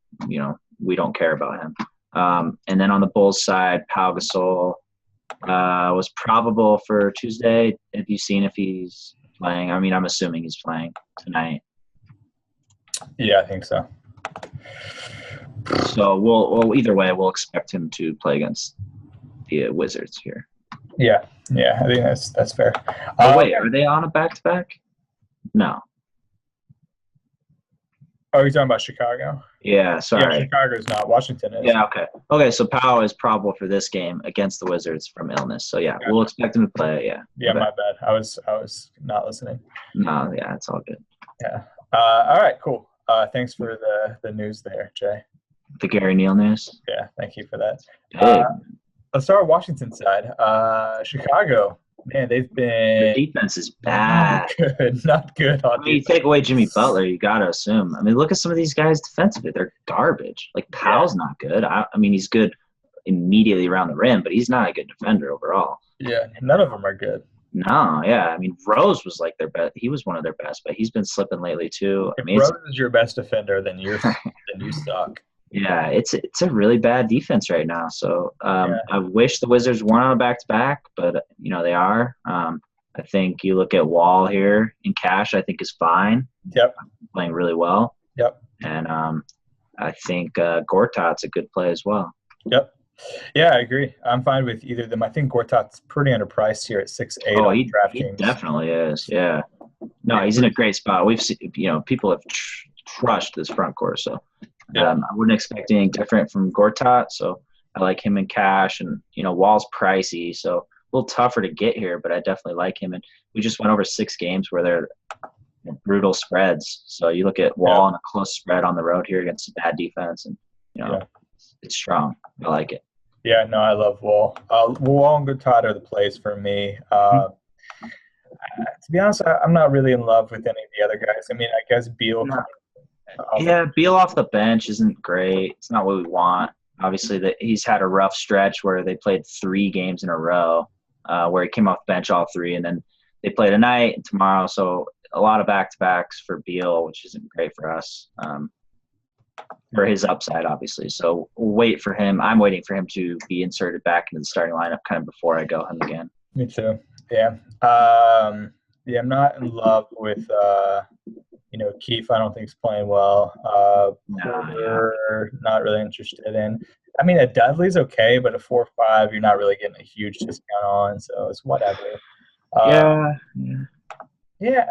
Speaker 2: we don't care about him. And then on the Bulls side, Pau Gasol was probable for Tuesday. Have you seen if he's playing? I mean, I'm assuming he's playing tonight.
Speaker 1: Yeah, I think so.
Speaker 2: So we'll either way, we'll expect him to play against the Wizards here.
Speaker 1: Yeah, I think that's fair.
Speaker 2: Wait, are they on a back-to-back? No.
Speaker 1: Oh, you're talking about Chicago?
Speaker 2: Yeah, sorry.
Speaker 1: Yeah, Chicago's not. Washington is.
Speaker 2: Yeah, okay. Okay, so Powell is probable for this game against the Wizards from illness. So, yeah, we'll expect him to play, yeah.
Speaker 1: Yeah, my bad. I was not listening.
Speaker 2: No, yeah, it's all good.
Speaker 1: Yeah. All right, cool. Thanks for the news there, Jay.
Speaker 2: The Gary Neal news?
Speaker 1: Yeah, thank you for that.
Speaker 2: Hey.
Speaker 1: Let's start with Washington side. Chicago, man, they've been –
Speaker 2: the defense is bad.
Speaker 1: Not good.
Speaker 2: You take away Jimmy Butler, you got to assume. I mean, look at some of these guys defensively. They're garbage. Like, Powell's not good. I mean, he's good immediately around the rim, but he's not a good defender overall.
Speaker 1: Yeah, none of them are good.
Speaker 2: No, yeah. I mean, Rose was like their best. He was one of their best, but he's been slipping lately too.
Speaker 1: If Rose is your best defender, then you suck.
Speaker 2: Yeah, it's a really bad defense right now. So I wish the Wizards weren't on a back-to-back, but, they are. I think you look at Wall here in cash, I think is fine.
Speaker 1: Yep.
Speaker 2: Playing really well.
Speaker 1: Yep.
Speaker 2: And I think Gortat's a good play as well.
Speaker 1: Yep. Yeah, I agree. I'm fine with either of them. I think Gortat's pretty underpriced here at 6'8".
Speaker 2: Oh, he definitely is. Yeah. No, he's in a great spot. We've seen, people have crushed this front court, so I wouldn't expect anything different from Gortat. So I like him in cash, and Wall's pricey, so a little tougher to get here, but I definitely like him. And we just went over 6 games where they're brutal spreads. So you look at Wall and a close spread on the road here against a bad defense, and it's strong. I like it.
Speaker 1: Yeah, no, I love Wall. Wall and Gortat are the plays for me. To be honest, I'm not really in love with any of the other guys. I mean, I guess Beal.
Speaker 2: Beal off the bench isn't great. It's not what we want. Obviously, he's had a rough stretch where they played 3 games in a row, where he came off the bench all 3, and then they play tonight and tomorrow. So a lot of back-to-backs for Beal, which isn't great for us. For his upside, obviously. So we'll wait for him. I'm waiting for him to be inserted back into the starting lineup kind of before I go him again.
Speaker 1: Me too. Yeah. I'm not in love with Keefe. I don't think he's playing well. Porter, not really interested in. I mean, a Dudley's okay, but a 4-5, you're not really getting a huge discount on, so it's whatever.
Speaker 2: Yeah.
Speaker 1: Yeah.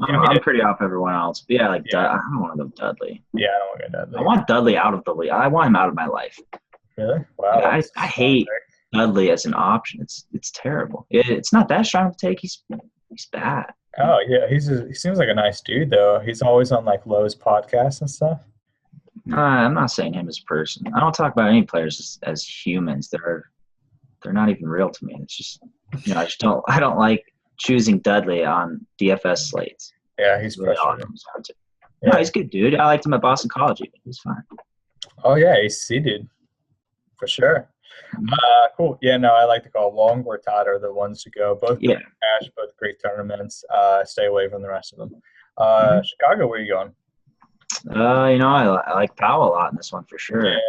Speaker 2: I'm pretty off everyone else. But yeah, like I don't want to go Dudley.
Speaker 1: Yeah, I don't want to go Dudley.
Speaker 2: I want Dudley out of the league. I want him out of my life.
Speaker 1: Really? Wow.
Speaker 2: I hate Dudley as an option. It's terrible. It's not that strong of a take. He's bad.
Speaker 1: Oh yeah, he seems like a nice dude though. He's always on like Lowe's podcasts and stuff.
Speaker 2: I'm not saying him as a person. I don't talk about any players as humans. They're not even real to me. It's just I don't like choosing Dudley on DFS slates.
Speaker 1: Yeah, he's frustrating.
Speaker 2: No, he's a good dude. I liked him at Boston College even. He's fine.
Speaker 1: Oh yeah, he's C dude. For sure. Cool. Yeah, no, I like to call Long or Todd are the ones to go. Both great cash, both great tournaments. Stay away from the rest of them. Chicago, where are you going?
Speaker 2: I like Powell a lot in this one for sure.
Speaker 1: Yeah,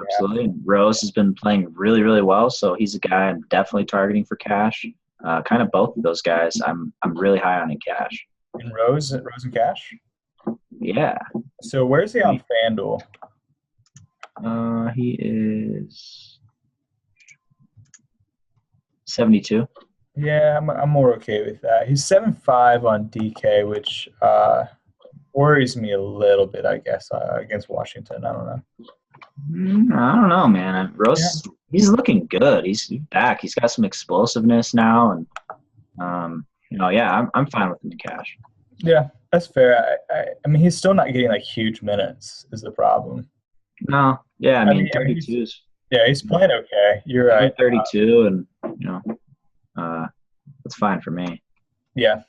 Speaker 2: absolutely. Rose has been playing really, really well, so he's a guy I'm definitely targeting for cash. Kind of both of those guys, I'm really high on in cash.
Speaker 1: In Rose and Cash?
Speaker 2: Yeah.
Speaker 1: So where's he on FanDuel?
Speaker 2: He is 72.
Speaker 1: Yeah, I'm more okay with that. He's 7.5 on DK, which worries me a little bit, I guess, against Washington. I don't know.
Speaker 2: I don't know, man. Rose, he's looking good. He's back. He's got some explosiveness now, and I'm fine with him in cash.
Speaker 1: Yeah, that's fair. I mean, he's still not getting like huge minutes is the problem.
Speaker 2: No, yeah, I mean 32 is.
Speaker 1: Yeah, he's playing okay. You're right.
Speaker 2: 32, and that's fine for me.
Speaker 1: Yeah.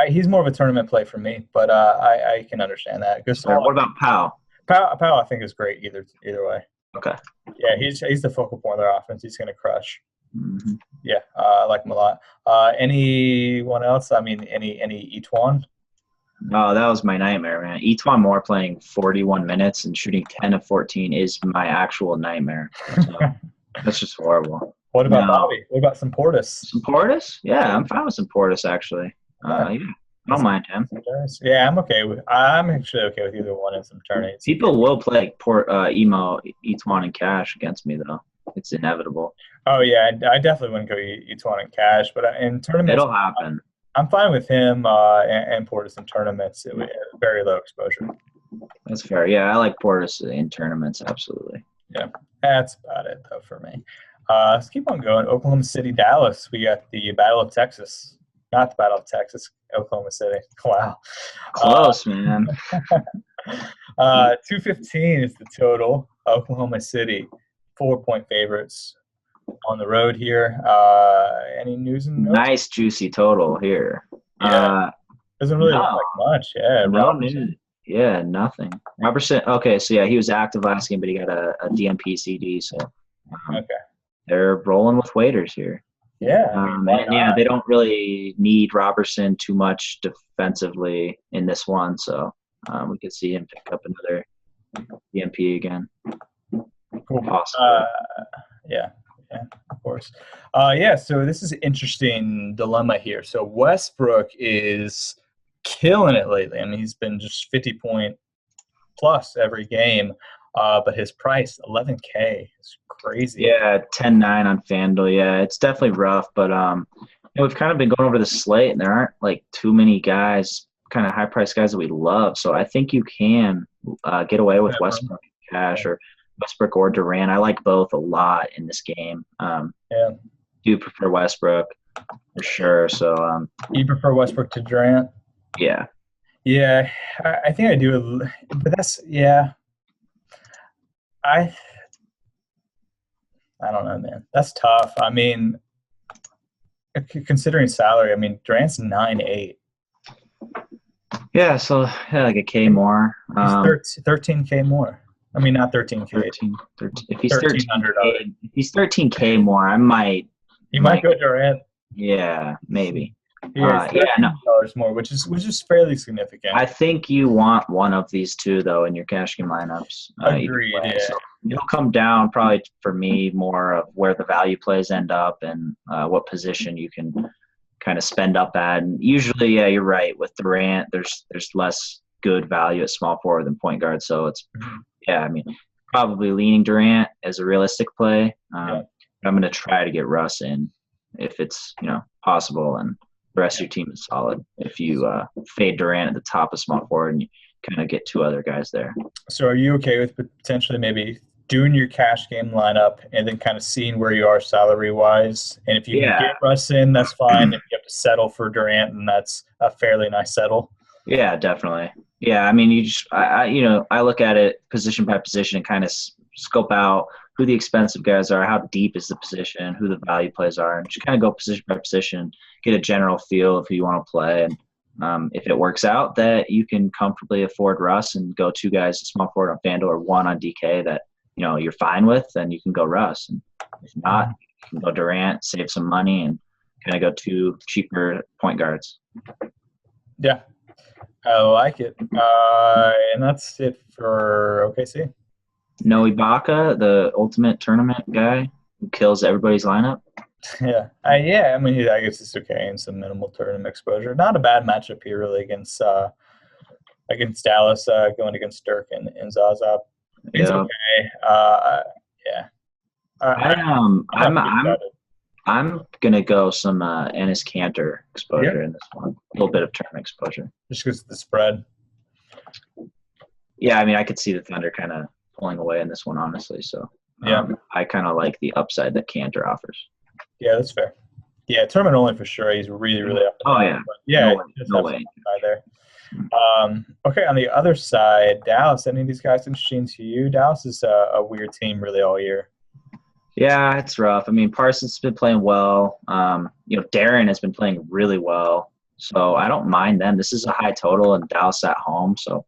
Speaker 1: He's more of a tournament play for me, but I can understand that.
Speaker 2: What about Powell?
Speaker 1: Powell, I think, is great either way.
Speaker 2: Okay.
Speaker 1: Yeah, he's the focal point of their offense. He's going to crush.
Speaker 2: Mm-hmm.
Speaker 1: Yeah, I like him a lot. Anyone else? I mean, any Etuan?
Speaker 2: Oh, that was my nightmare, man. Etuan Moore playing 41 minutes and shooting 10 of 14 is my actual nightmare. So, that's just horrible.
Speaker 1: What about Bobby? What about some Portis?
Speaker 2: Some Portis? Yeah, I'm fine with some Portis, actually. I don't mind him.
Speaker 1: Yeah, I'm actually okay with either one in some tournaments.
Speaker 2: People will play Etuan and cash against me, though. It's inevitable.
Speaker 1: Oh, yeah, I definitely wouldn't go Etuan and cash, but in tournaments,
Speaker 2: it'll happen.
Speaker 1: I'm fine with him and Portis in tournaments. Very low exposure.
Speaker 2: That's fair. Yeah, I like Portis in tournaments, absolutely.
Speaker 1: Yeah, that's about it, though, for me. Let's keep on going. Oklahoma City, Dallas. We got the Battle of Texas. Not the Battle of Texas, Oklahoma City. Wow.
Speaker 2: Close, man.
Speaker 1: 215 is the total. Oklahoma City, 4-point favorites on the road here. Any news in the notes?
Speaker 2: Nice, juicy total here.
Speaker 1: Yeah. Doesn't really look like much. Yeah.
Speaker 2: No news. Yeah, nothing. Robertson. Okay, so yeah, he was active last game, but he got a DNP CD. So they're rolling with waiters here.
Speaker 1: Yeah.
Speaker 2: They don't really need Robertson too much defensively in this one, so we could see him pick up another DNP again.
Speaker 1: Cool.
Speaker 2: Possibly.
Speaker 1: Yeah, of course. So this is an interesting dilemma here. So Westbrook is killing it lately. I mean, he's been just 50-point plus every game, but his price, $11K, is crazy.
Speaker 2: Yeah, 10-9 on FanDuel. Yeah, it's definitely rough, but we've kind of been going over the slate, and there aren't like too many guys, kind of high-priced guys that we love. So I think you can get away with Westbrook cash or Westbrook or Durant. I like both a lot in this game. Do prefer Westbrook for sure. So
Speaker 1: you prefer Westbrook to Durant?
Speaker 2: Yeah.
Speaker 1: Yeah, I think I do. But that's I don't know, man. That's tough. I mean, considering salary, I mean, Durant's 9.8.
Speaker 2: Yeah, so like a K more.
Speaker 1: He's 13K more. I mean, not 13K.
Speaker 2: 13. If he's 13K, if he's 13K more, I might.
Speaker 1: You might go Durant.
Speaker 2: Yeah, maybe.
Speaker 1: $13 more, which is fairly significant.
Speaker 2: I think you want one of these two though in your cash game lineups.
Speaker 1: Agreed. Yeah.
Speaker 2: So it'll come down probably for me more of where the value plays end up and what position you can kind of spend up at. And usually, yeah, you're right. With Durant, there's less good value at small forward than point guard. So it's I mean, probably leaning Durant as a realistic play. I'm going to try to get Russ in if it's possible, and the rest of your team is solid. If you fade Durant at the top of small forward and you kind of get 2 other guys there.
Speaker 1: So are you okay with potentially maybe doing your cash game lineup and then kind of seeing where you are salary-wise? And if you can get Russ in, that's fine. If you have to settle for Durant, then that's a fairly nice settle.
Speaker 2: Yeah, definitely. Yeah, I mean, I look at it position by position and kind of scope out who the expensive guys are, how deep is the position, who the value plays are, and just kind of go position by position, get a general feel of who you want to play. And if it works out that you can comfortably afford Russ and go 2 guys, a small forward on FanDuel or 1 on DK that you're fine with, then you can go Russ. And if not, you can go Durant, save some money, and kind of go 2 cheaper point guards.
Speaker 1: Yeah, I like it. And that's it for OKC.
Speaker 2: No Ibaka, the ultimate tournament guy who kills everybody's lineup.
Speaker 1: Yeah. I guess it's okay in some minimal tournament exposure. Not a bad matchup here, really, against Dallas, going against Dirk and Zaza. It's okay.
Speaker 2: I'm gonna go some Enes Kanter exposure in this one. A little bit of tournament exposure.
Speaker 1: Just because of the spread.
Speaker 2: Yeah, I mean, I could see the Thunder kind of pulling away in this one, honestly. So I kind of like the upside that Kanter offers.
Speaker 1: Yeah, that's fair. Yeah, tournament only for sure. He's really, really up.
Speaker 2: No way.
Speaker 1: There. Okay, on the other side, Dallas. Any of these guys interesting to you? Dallas is a weird team, really, all year.
Speaker 2: Yeah, it's rough. I mean, Parsons has been playing well. Darren has been playing really well. So I don't mind them. This is a high total, and Dallas at home. So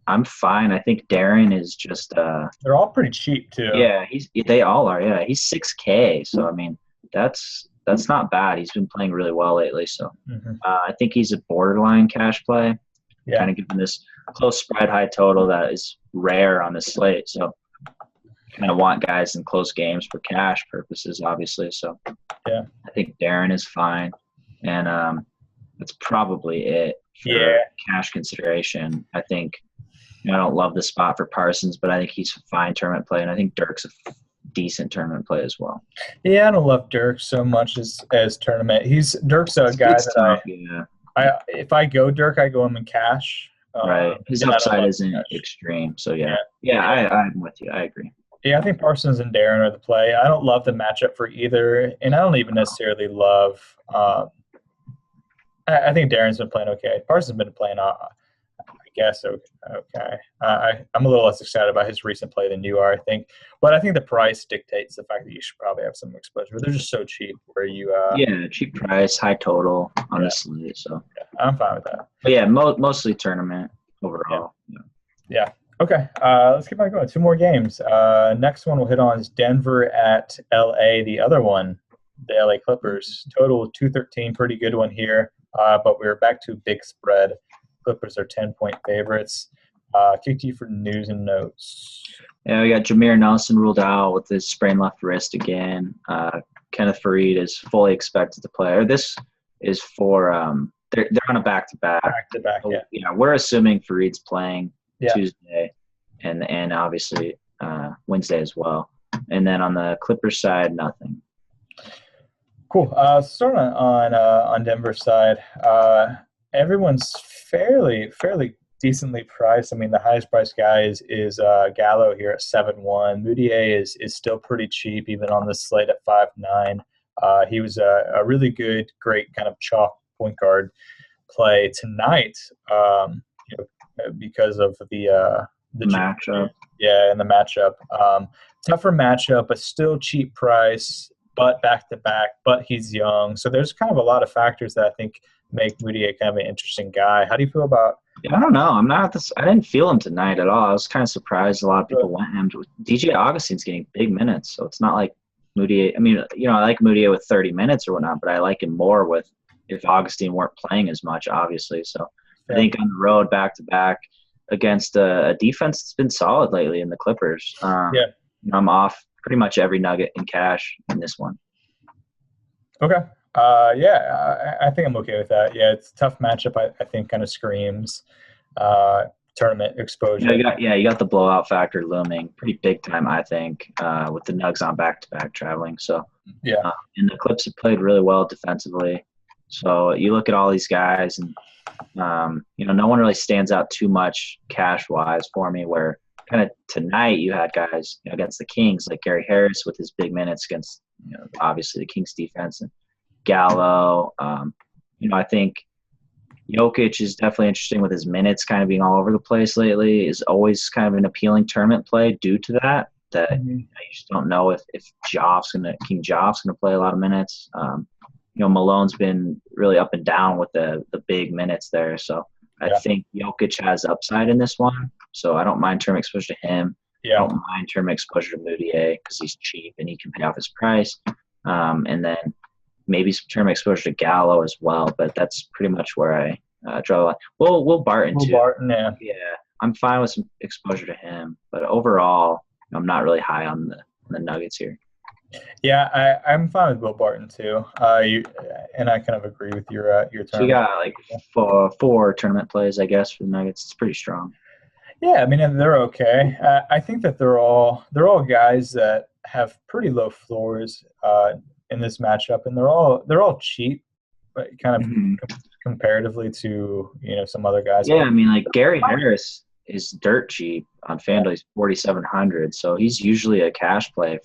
Speaker 2: I'm fine. I think Darren is just
Speaker 1: they're all pretty cheap too.
Speaker 2: Yeah, they all are. Yeah, he's $6K. So I mean, that's not bad. He's been playing really well lately. So I think he's a borderline cash play.
Speaker 1: Yeah.
Speaker 2: Kind of given this close spread high total that is rare on this slate. So kind of want guys in close games for cash purposes, obviously. So
Speaker 1: yeah,
Speaker 2: I think Darren is fine, and that's probably it for cash consideration. I think I don't love the spot for Parsons, but I think he's a fine tournament play, and I think Dirk's a decent tournament play as well.
Speaker 1: Yeah, I don't love Dirk so much as tournament. Dirk's a guy if I go Dirk, I go him in cash.
Speaker 2: Right, his upside isn't extreme. So I'm with you. I agree.
Speaker 1: Yeah, I think Parsons and Darren are the play. I don't love the matchup for either, and I don't even necessarily love I think Darren's been playing okay. Parsons has been playing, I guess, okay. I'm a little less excited about his recent play than you are, I think. But I think the price dictates the fact that you should probably have some exposure. They're just so cheap where you
Speaker 2: cheap price, high total on the slate. So
Speaker 1: I'm fine with that.
Speaker 2: But yeah, mostly tournament overall.
Speaker 1: Yeah. Okay, let's keep on going. 2 more games. Next one we'll hit on is Denver at LA. The other one, the LA Clippers. Total 213, pretty good one here. But we're back to big spread. Clippers are 10-point favorites. Kick to you for news and notes.
Speaker 2: Yeah, we got Jameer Nelson ruled out with his sprained left wrist again. Kenneth Faried is fully expected to play. Or this is for they're on a back-to-back.
Speaker 1: Back-to-back,
Speaker 2: yeah. We're assuming Faried's playing Tuesday and obviously Wednesday as well. And then on the Clippers side, nothing.
Speaker 1: Cool. Starting on Denver's side, everyone's fairly decently priced. I mean, the highest priced guy is Gallo here at 7-1. Moutier is still pretty cheap, even on this slate at 5-9. He was a really great kind of chalk point guard play tonight, because of the
Speaker 2: matchup.
Speaker 1: Yeah, and the matchup. Tougher matchup, but still cheap price. But back-to-back, but he's young. So there's kind of a lot of factors that I think make Moutier kind of an interesting guy. How do you feel about –
Speaker 2: I don't know. I didn't feel him tonight at all. I was kind of surprised a lot of people went him. DJ Augustine's getting big minutes, so it's not like Moutier – I mean, I like Moutier with 30 minutes or whatnot, but I like him more with if Augustine weren't playing as much, obviously. So I think on the road, back-to-back, against a defense that's been solid lately in the Clippers. I'm off pretty much every nugget in cash in this one.
Speaker 1: Okay. I think I'm okay with that. Yeah, it's a tough matchup. I think kind of screams tournament exposure.
Speaker 2: You got the blowout factor looming pretty big time, I think, with the Nugs on back-to-back traveling. So
Speaker 1: yeah,
Speaker 2: and the Clips have played really well defensively. So you look at all these guys, and no one really stands out too much cash-wise for me. Where kind of tonight you had guys against the Kings like Gary Harris with his big minutes against obviously the Kings defense, and Gallo. I think Jokic is definitely interesting with his minutes kind of being all over the place lately. Is always kind of an appealing tournament play due to that. You just don't know if King Joff's gonna play a lot of minutes. Malone's been really up and down with the big minutes there. So I think Jokic has upside in this one. So I don't mind term exposure to him.
Speaker 1: Yeah.
Speaker 2: I don't mind term exposure to Moutier because he's cheap and he can pay off his price. And then maybe some term exposure to Gallo as well. But that's pretty much where I draw the line. Will Barton too.
Speaker 1: Barton, yeah.
Speaker 2: Yeah, I'm fine with some exposure to him. But overall, I'm not really high on the Nuggets here.
Speaker 1: Yeah, I'm fine with Will Barton too. And I kind of agree with your term.
Speaker 2: So you got like four tournament plays, I guess, for the Nuggets. It's pretty strong.
Speaker 1: Yeah, I mean they're okay. I think that they're all guys that have pretty low floors in this matchup, and they're all cheap, but kind of comparatively to some other guys.
Speaker 2: Yeah, I mean like Gary Harris is dirt cheap on FanDuel. He's 4,700, so he's usually a cash play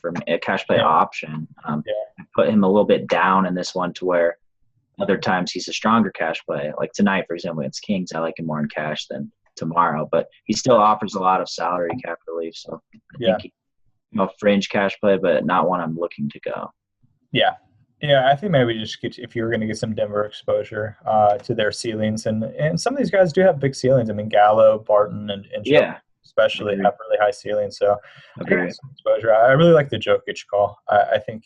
Speaker 2: option. I put him a little bit down in this one to where other times he's a stronger cash play. Like tonight, for example, against Kings, I like him more in cash than tomorrow, but he still offers a lot of salary cap relief. So I think fringe cash play, but not one I'm looking to go.
Speaker 1: Yeah. Yeah, I think maybe just if you were going to get some Denver exposure to their ceilings, and some of these guys do have big ceilings. I mean, Gallo, Barton, and especially have really high ceilings. So some exposure. I really like the Jokic call. I think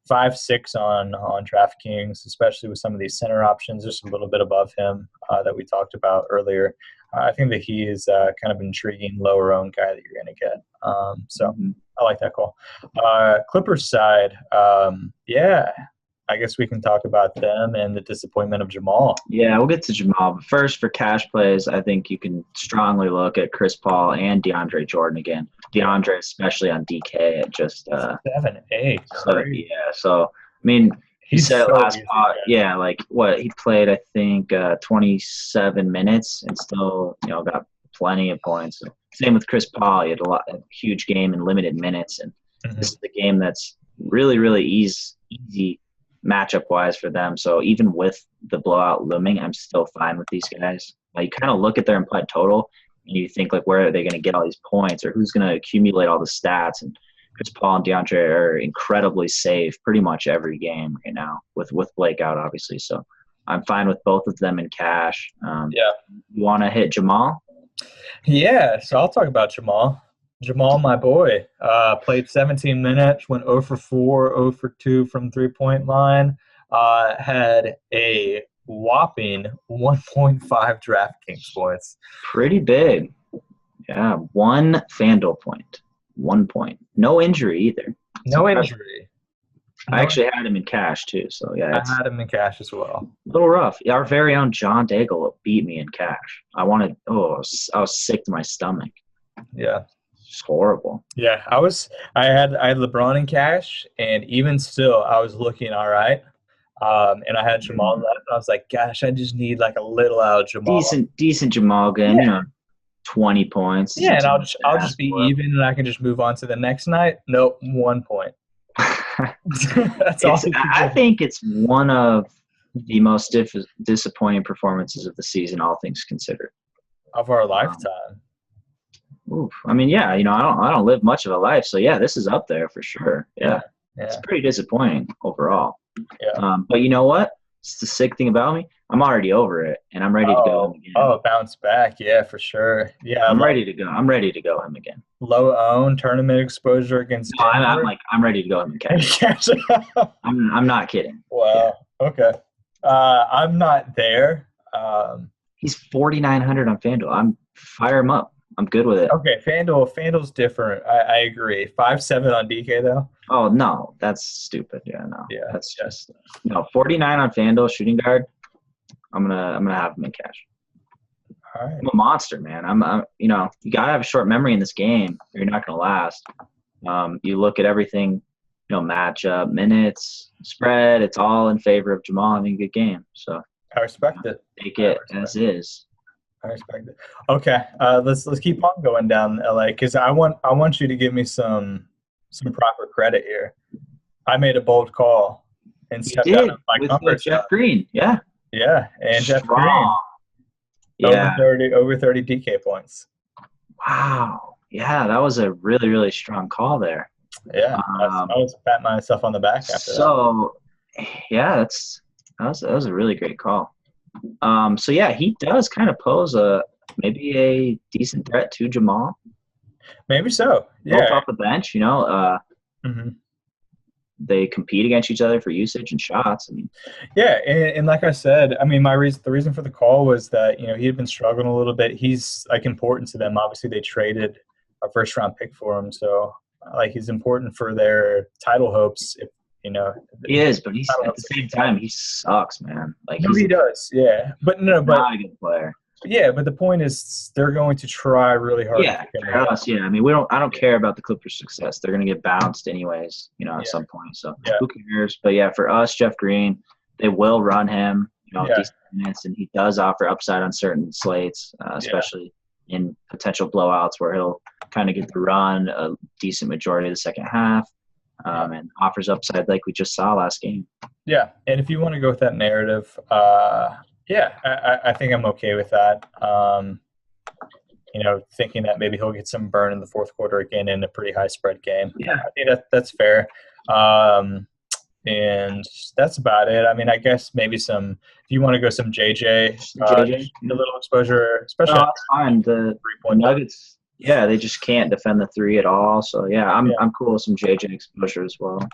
Speaker 1: 5-6 on DraftKings, especially with some of these center options, just a little bit above him that we talked about earlier. I think that he is kind of intriguing lower owned guy that you're going to get. I like that call. Clippers side, I guess we can talk about them and the disappointment of Jamal.
Speaker 2: Yeah, we'll get to Jamal. But first, for cash plays, I think you can strongly look at Chris Paul and DeAndre Jordan again. DeAndre, especially on DK, at just
Speaker 1: 7-8.
Speaker 2: So I mean, he said
Speaker 1: so
Speaker 2: last pot, like what he played, I think 27 minutes and still, got plenty of points. Same with Chris Paul. He had a huge game in limited minutes, and this is the game that's really, really easy matchup wise for them. So even with the blowout looming, I'm still fine with these guys. You kind of look at their implied total and you think like, where are they going to get all these points, or who's going to accumulate all the stats? And Chris Paul and DeAndre are incredibly safe pretty much every game right now with Blake out, obviously. So I'm fine with both of them in cash. You want to hit Jamal?
Speaker 1: Yeah, so I'll talk about Jamal. Jamal, my boy, played 17 minutes, went 0 for 4, 0 for 2 from three-point line, had a whopping 1.5 DraftKings points.
Speaker 2: Pretty big. Yeah, 1 FanDuel point. 1 point. No injury either.
Speaker 1: No injury.
Speaker 2: I actually had him in cash too, so yeah.
Speaker 1: I had him in cash as well.
Speaker 2: A little rough. Our very own John Daigle beat me in cash. I was sick to my stomach.
Speaker 1: Yeah.
Speaker 2: It's horrible.
Speaker 1: Yeah, I had LeBron in cash, and even still, I was looking all right. And I had Jamal left, and I was like, gosh, I just need like a little out of Jamal.
Speaker 2: Decent Jamal game, 20 points.
Speaker 1: Yeah, and I'll just be even, and I can just move on to the next night. Nope, 1 point. That's all.
Speaker 2: I think it's one of the most disappointing performances of the season, all things considered.
Speaker 1: Of our lifetime.
Speaker 2: Oof. I mean, I don't live much of a life, so this is up there for sure. Yeah. It's pretty disappointing overall.
Speaker 1: Yeah.
Speaker 2: But you know what? It's the sick thing about me. I'm already over it, and I'm ready to go him again.
Speaker 1: Bounce back, yeah, for sure. Yeah,
Speaker 2: I'm ready to go. I'm ready to go him again.
Speaker 1: Low own tournament exposure against.
Speaker 2: No, I'm ready to go him again. I'm not kidding.
Speaker 1: Wow. Yeah. Okay. I'm not there.
Speaker 2: He's 4,900 on FanDuel. I'm fire him up. I'm good with it.
Speaker 1: Okay, FanDuel's different. I agree. 5-7 on DK though.
Speaker 2: Oh no, that's stupid. Yeah, no.
Speaker 1: Yeah,
Speaker 2: that's just 49 on FanDuel shooting guard. I'm gonna have him in cash.
Speaker 1: All right.
Speaker 2: I'm a monster, man. I'm you gotta have a short memory in this game, or you're not gonna last. You look at everything, matchup, minutes, spread. It's all in favor of Jamal having a good game. So
Speaker 1: I respect it.
Speaker 2: take it as is.
Speaker 1: I respect it. Okay, let's keep on going down LA because I want you to give me some proper credit here. I made a bold call and
Speaker 2: You
Speaker 1: stepped
Speaker 2: did
Speaker 1: out of my
Speaker 2: with
Speaker 1: comfort
Speaker 2: Jeff
Speaker 1: zone.
Speaker 2: Green, yeah.
Speaker 1: Yeah, and Jeff Green
Speaker 2: Strong. Yeah.
Speaker 1: over 30 DK points.
Speaker 2: Wow. Yeah, that was a really, really strong call there.
Speaker 1: Yeah, I was patting myself on the back after that.
Speaker 2: So, yeah, that was a really great call. So yeah, he does kind of pose maybe a decent threat to Jamal.
Speaker 1: Maybe so. Yeah.
Speaker 2: Both off the bench,
Speaker 1: Mm-hmm.
Speaker 2: They compete against each other for usage and shots. I mean,
Speaker 1: yeah, and like I said, I mean, the reason for the call was that he had been struggling a little bit. He's like important to them. Obviously, they traded a first round pick for him, so like he's important for their title hopes. If
Speaker 2: he is, but he's at the same time he sucks, man. Like
Speaker 1: he does, yeah. But
Speaker 2: not a good player.
Speaker 1: Yeah, but the point is they're going to try really hard.
Speaker 2: Yeah, for us, yeah. I mean, I don't care about the Clippers' success. They're going to get bounced anyways, at some point. So who cares? But yeah, for us, Jeff Green, they will run him, decent minutes, and he does offer upside on certain slates, especially in potential blowouts where he'll kind of get the run a decent majority of the second half, and offers upside like we just saw last game. Yeah,
Speaker 1: and if you want to go with that narrative, I think I'm okay with that. Thinking that maybe he'll get some burn in the fourth quarter again in a pretty high spread game.
Speaker 2: Yeah,
Speaker 1: I think that's fair. And that's about it. I mean, I guess maybe if you want to go some JJ, a little exposure, especially.
Speaker 2: No, that's fine. The Nuggets, they just can't defend the three at all. So I'm cool with some JJ exposure as well.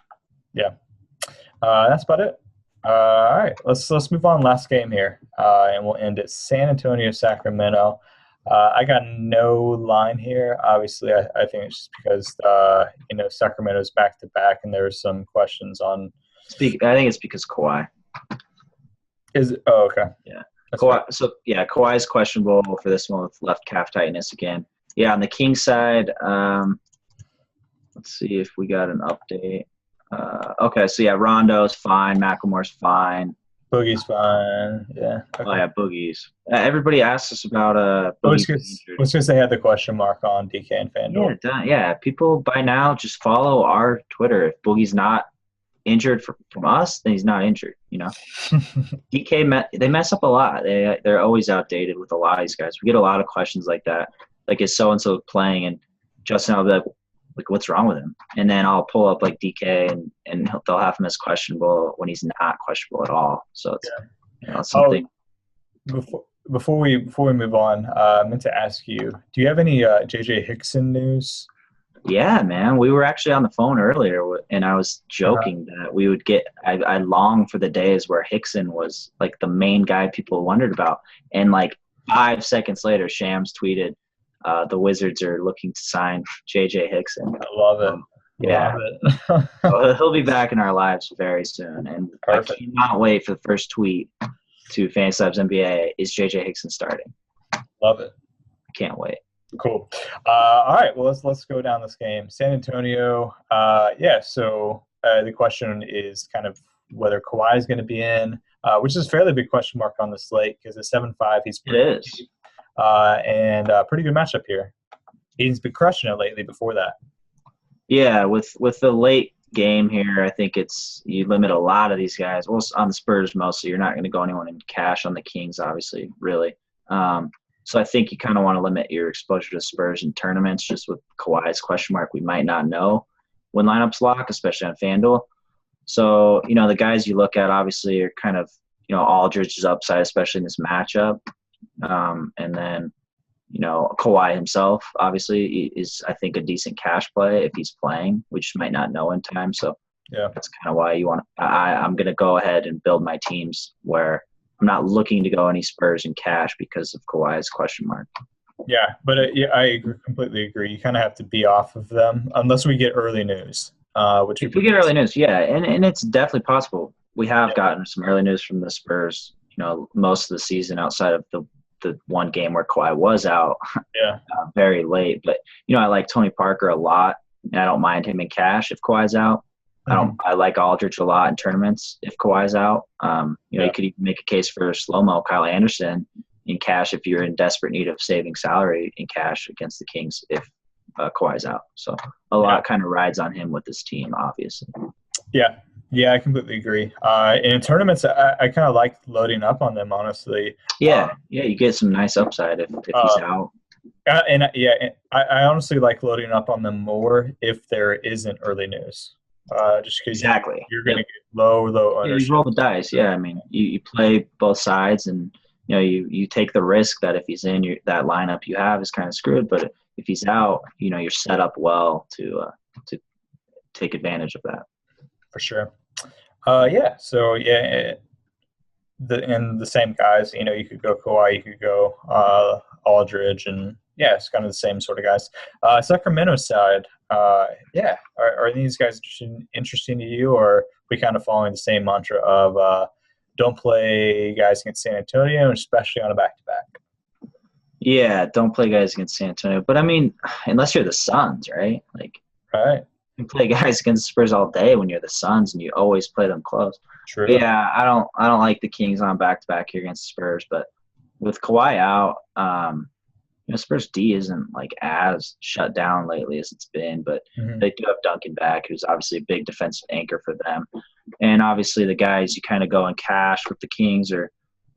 Speaker 1: Yeah, that's about it. All right, let's move on. Last game here, and we'll end it. San Antonio, Sacramento. I got no line here. Obviously, I think it's just because Sacramento's back to back, and there's some questions on. I
Speaker 2: think it's because Kawhi.
Speaker 1: Okay.
Speaker 2: Yeah. Kawhi. So Kawhi's questionable for this one with left calf tightness again. Yeah, on the Kings side, let's see if we got an update. Okay, so Rondo's fine, McLemore's fine,
Speaker 1: Boogie's fine. Yeah. Okay.
Speaker 2: Oh yeah, Boogie's. Everybody asks us about
Speaker 1: Boogie. It's because they had the question mark on DK and FanDuel.
Speaker 2: Yeah. People by now just follow our Twitter. If Boogie's not injured from us, then he's not injured. DK they mess up a lot. They're always outdated with a lot of these guys. We get a lot of questions like that. Like, is so and so playing? And Justin will be like, what's wrong with him? And then I'll pull up like DK and they'll have him as questionable when he's not questionable at all. So it's something.
Speaker 1: Before we move on, I meant to ask you, do you have any JJ Hickson news?
Speaker 2: Yeah, man. We were actually on the phone earlier, and I was joking that we would get – I long for the days where Hickson was like the main guy people wondered about. And like 5 seconds later, Shams tweeted, the Wizards are looking to sign JJ Hickson.
Speaker 1: I love it.
Speaker 2: Love it. He'll be back in our lives very soon. And perfect. I cannot wait for the first tweet to FantasyLabs NBA. Is JJ Hickson starting?
Speaker 1: Love it.
Speaker 2: I can't wait.
Speaker 1: Cool. All right. Well, let's go down this game. San Antonio. So the question is kind of whether Kawhi is going to be in, which is a fairly big question mark on the slate because at 7-5 he's pretty deep, and pretty good matchup here. He's been crushing it lately. Before that.
Speaker 2: Yeah, with the late game here, I think you limit a lot of these guys. Well, on the Spurs mostly, you're not going to go anyone in cash on the Kings, obviously, really. So I think you kind of want to limit your exposure to Spurs in tournaments. Just with Kawhi's question mark, we might not know when lineups lock, especially on FanDuel. So the guys you look at obviously are kind of Aldridge's upside, especially in this matchup, and then. Kawhi himself obviously is, I think, a decent cash play if he's playing. We just might not know in time. So that's kind of why I'm going to go ahead and build my teams where I'm not looking to go any Spurs in cash because of Kawhi's question mark.
Speaker 1: Yeah, but I completely agree. You kind of have to be off of them unless we get early news.
Speaker 2: If we get early news, and it's definitely possible. We have gotten some early news from the Spurs, most of the season outside of the the one game where Kawhi was out very late. But, I like Tony Parker a lot, and I don't mind him in cash if Kawhi's out. I like Aldridge a lot in tournaments if Kawhi's out. You could even make a case for slow-mo Kyle Anderson in cash if you're in desperate need of saving salary in cash against the Kings if Kawhi's out. So a lot kind of rides on him with this team, obviously.
Speaker 1: Yeah, I completely agree. In tournaments, I kind of like loading up on them, honestly.
Speaker 2: Yeah, you get some nice upside if he's out.
Speaker 1: I honestly like loading up on them more if there isn't early news. Just because you're going to get low ownership.
Speaker 2: Yeah, you roll the dice. Yeah, I mean, you play both sides, and you take the risk that if he's in that lineup you have is kind of screwed. But if he's out, you're set up well to take advantage of that.
Speaker 1: For sure. The same guys. You could go Kawhi, you could go Aldridge, and it's kind of the same sort of guys. Sacramento side, are these guys interesting to you, or are we kind of following the same mantra of don't play guys against San Antonio, especially on a back-to-back?
Speaker 2: Yeah, don't play guys against San Antonio. But I mean, unless you're the Suns, right?
Speaker 1: Right.
Speaker 2: You can play guys against the Spurs all day when you're the Suns, and you always play them close.
Speaker 1: True.
Speaker 2: But yeah, I don't like the Kings on back-to-back here against the Spurs, but with Kawhi out, Spurs D isn't as shut down lately as it's been, but they do have Duncan back, who's obviously a big defensive anchor for them. And obviously the guys you kind of go in cash with the Kings are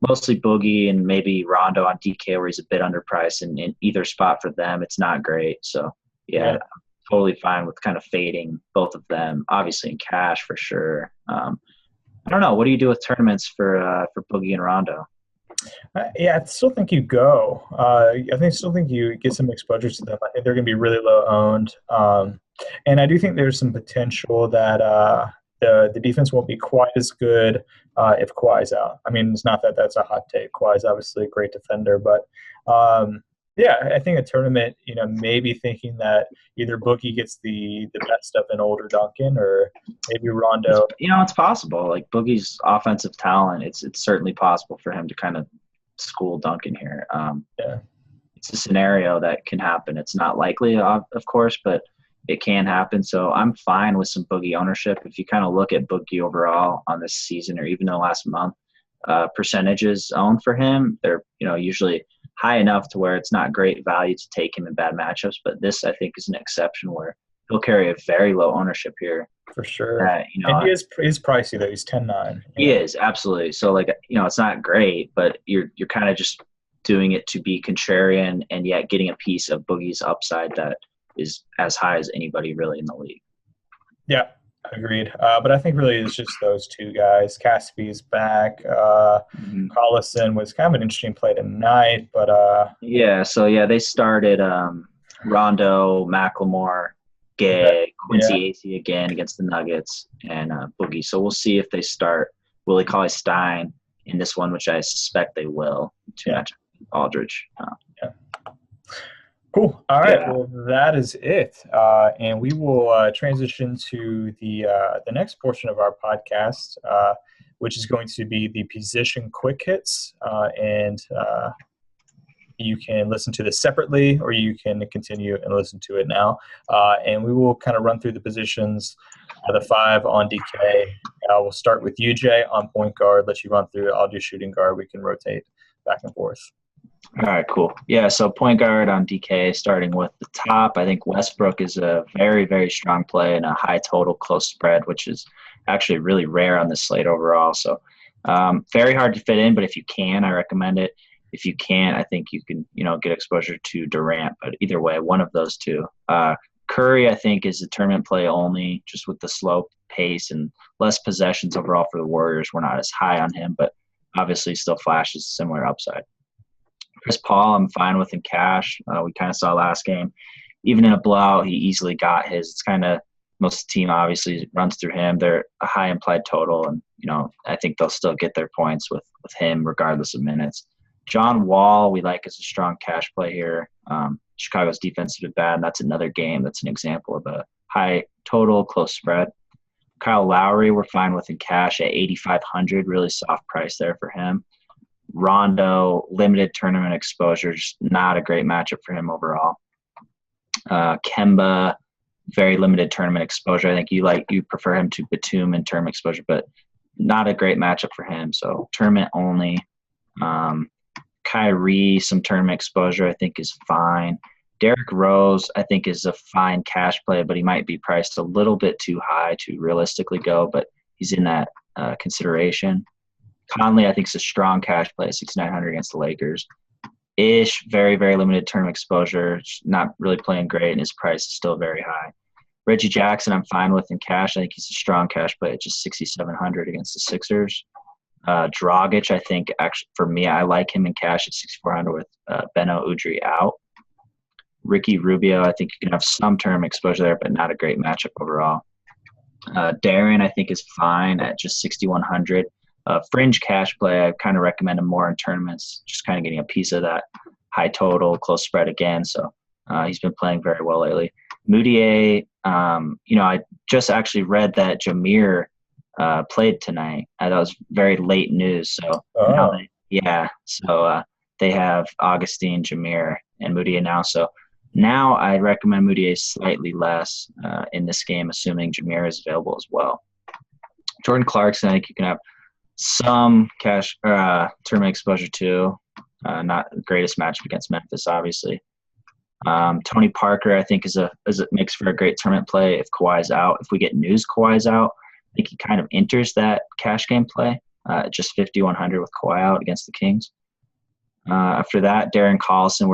Speaker 2: mostly Boogie and maybe Rondo on DK, where he's a bit underpriced, and in either spot for them, it's not great. So I'm totally fine with kind of fading both of them, obviously in cash for sure. I don't know. What do you do with tournaments for Boogie and Rondo?
Speaker 1: I still think you go. I still think you get some exposure to them. I think they're going to be really low owned. And I do think there's some potential that the defense won't be quite as good if Kawhi's out. I mean, it's not that that's a hot take. Kawhi's obviously a great defender, but I think a tournament, maybe thinking that either Boogie gets the best of an older Duncan, or maybe Rondo.
Speaker 2: It's possible. Boogie's offensive talent, it's certainly possible for him to kind of school Duncan here. It's a scenario that can happen. It's not likely, of course, but it can happen. So I'm fine with some Boogie ownership. If you kind of look at Boogie overall on this season, or even the last month, percentages owned for him, they're usually high enough to where it's not great value to take him in bad matchups. But this, I think, is an exception where he'll carry a very low ownership here.
Speaker 1: For sure. And he is pricey, though. He's 10-9.
Speaker 2: He is, absolutely. So, it's not great, but you're kind of just doing it to be contrarian and yet getting a piece of Boogie's upside that is as high as anybody really in the league.
Speaker 1: Yeah, agreed. But I think really it's just those two guys. Cassidy's back. Collison was kind of an interesting play tonight, but
Speaker 2: they started Rondo, McLemore, Gay, Quincy Acey again against the Nuggets, and Boogie. So we'll see if they start Willie Cauley-Stein in this one, which I suspect they will, to match Aldridge.
Speaker 1: Cool. All right. Well, that is it. And we will transition to the next portion of our podcast, which is going to be the position quick hits. And you can listen to this separately, or you can continue and listen to it now. And we will kind of run through the positions, the 5 on DK. We'll start with UJ on point guard, let you run through it. I'll do shooting guard. We can rotate back and forth.
Speaker 2: All right, cool. Yeah, so point guard on DK, starting with the top. I think Westbrook is a very, very strong play and a high total close spread, which is actually really rare on this slate overall. So very hard to fit in, but if you can, I recommend it. If you can't, I think you can, get exposure to Durant. But either way, one of those two. Curry, I think, is a tournament play only, just with the slow pace and less possessions overall for the Warriors. We're not as high on him, but obviously still flashes similar upside. Chris Paul, I'm fine with in cash. We kind of saw last game. Even in a blowout, he easily got his. It's kind of most of the team obviously runs through him. They're a high implied total, and, I think they'll still get their points with him regardless of minutes. John Wall, we like as a strong cash play here. Chicago's defense has been bad, and that's another game that's an example of a high total, close spread. Kyle Lowry, we're fine with in cash at 8,500, really soft price there for him. Rondo, limited tournament exposure, just not a great matchup for him overall. Kemba, very limited tournament exposure. I think you prefer him to Batum in tournament exposure, but not a great matchup for him. So tournament only. Kyrie, some tournament exposure, I think is fine. Derrick Rose, I think, is a fine cash play, but he might be priced a little bit too high to realistically go, but he's in that consideration. Conley, I think, is a strong cash play, 6,900 against the Lakers. Ish, very, very limited tournament exposure, not really playing great, and his price is still very high. Reggie Jackson, I'm fine with in cash. I think he's a strong cash play at just 6,700 against the Sixers. Dragic, I think, actually, for me, I like him in cash at 6,400 with Beno Udrih out. Ricky Rubio, I think you can have some term exposure there, but not a great matchup overall. Darren, I think, is fine at just 6,100. Fringe cash play, I kind of recommend him more in tournaments, just kind of getting a piece of that high total, close spread again. So he's been playing very well lately. Moutier, I just actually read that Jameer played tonight. That was very late news. So they have Augustine, Jameer, and Moutier now. So now I recommend Moutier slightly less in this game, assuming Jameer is available as well. Jordan Clarkson, I think you can have some cash tournament exposure too. Not the greatest matchup against Memphis, obviously. Tony Parker, I think, makes for a great tournament play if Kawhi's out. If we get news Kawhi's out, I think he kind of enters that cash game play, just 5,100 with Kawhi out against the Kings. After that, Darren Collison,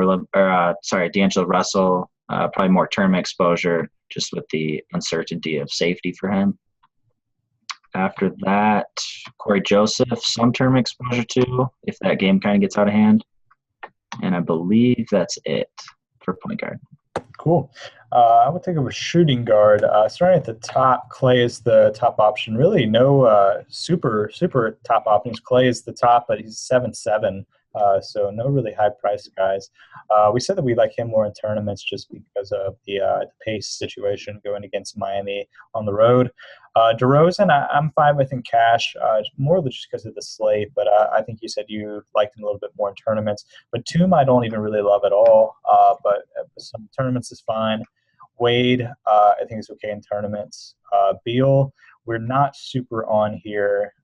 Speaker 2: D'Angelo Russell, probably more tournament exposure just with the uncertainty of safety for him. After that, Corey Joseph, some tournament exposure too, if that game kind of gets out of hand. And I believe that's it for point guard.
Speaker 1: Cool. I would think of a shooting guard. Starting at the top, Clay is the top option. Really no super top options. Clay is the top, but he's 7'7", so no really high-priced guys. We said that we like him more in tournaments just because of the pace situation going against Miami on the road. DeRozan, I'm fine with in cash, more just because of the slate, but I think you said you liked him a little bit more in tournaments. Batum, I don't even really love at all, but some tournaments is fine. Wade, I think is okay in tournaments. Beal, we're not super on here.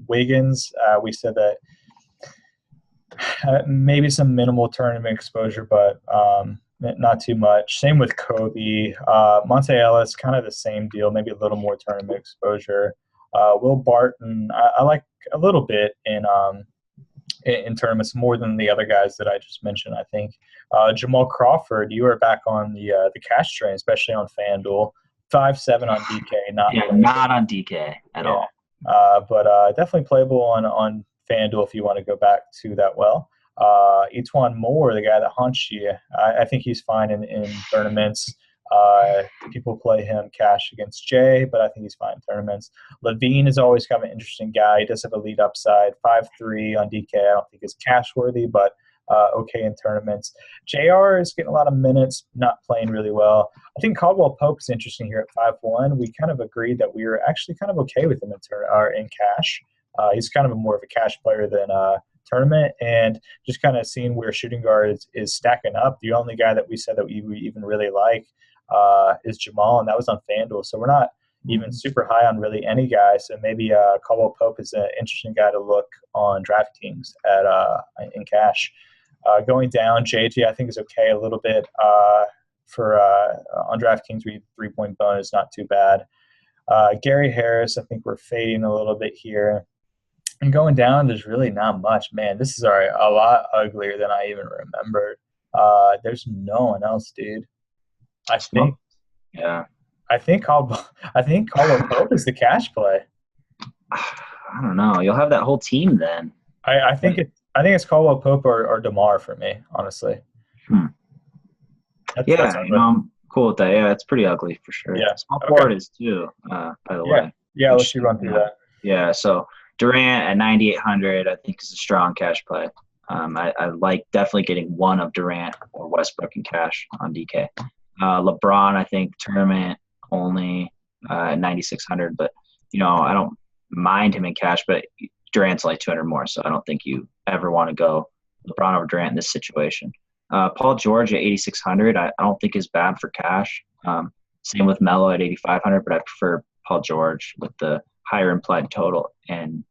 Speaker 1: Wiggins, we said that maybe some minimal tournament exposure, but not too much. Same with Kobe. Monte Ellis, kind of the same deal, maybe a little more tournament exposure. Will Barton, I like a little bit in tournaments more than the other guys that I just mentioned, I think. Jamal Crawford, you are back on the cash train, especially on FanDuel. 5.7 on DK.
Speaker 2: Not on DK at all.
Speaker 1: But definitely playable on FanDuel if you want to go back to that well. Etuan Moore, the guy that haunts you, I think he's fine in tournaments. People play him cash against Jay, but I think he's fine in tournaments. Levine is always kind of an interesting guy. He does have a lead upside. 5.3 on DK. I don't think is cash worthy, but okay in tournaments. JR is getting a lot of minutes, not playing really well. I think Caldwell Pope is interesting here at 5.1. We kind of agreed that we were actually kind of okay with him in cash. He's kind of more of a cash player than tournament, and just kind of seeing where shooting guard is stacking up. The only guy that we said that we even really like is Jamal, and that was on FanDuel. So we're not even super high on really any guy. So maybe Caldwell Pope is an interesting guy to look on DraftKings in cash. Going down, JT I think is okay a little bit for on DraftKings. We 3-point bonus, not too bad. Gary Harris, I think we're fading a little bit here. And going down, there's really not much. Man, this is a lot uglier than I even remembered. There's no one else, dude. I think Caldwell Pope is the cash play.
Speaker 2: I don't know. You'll have that whole team then.
Speaker 1: I think it's Caldwell Pope or DeMar for me, honestly.
Speaker 2: I'm cool with that. Yeah, it's pretty ugly for sure. Yeah, small forward is too. By the way.
Speaker 1: Yeah. Let's run through that.
Speaker 2: Yeah. So Durant at 9,800, I think, is a strong cash play. I like definitely getting one of Durant or Westbrook in cash on DK. LeBron, I think, tournament only at 9,600, but I don't mind him in cash, but Durant's like 200 more, so I don't think you ever want to go LeBron over Durant in this situation. Paul George at 8,600, I don't think is bad for cash. Same with Melo at 8,500, but I prefer Paul George with the higher implied total and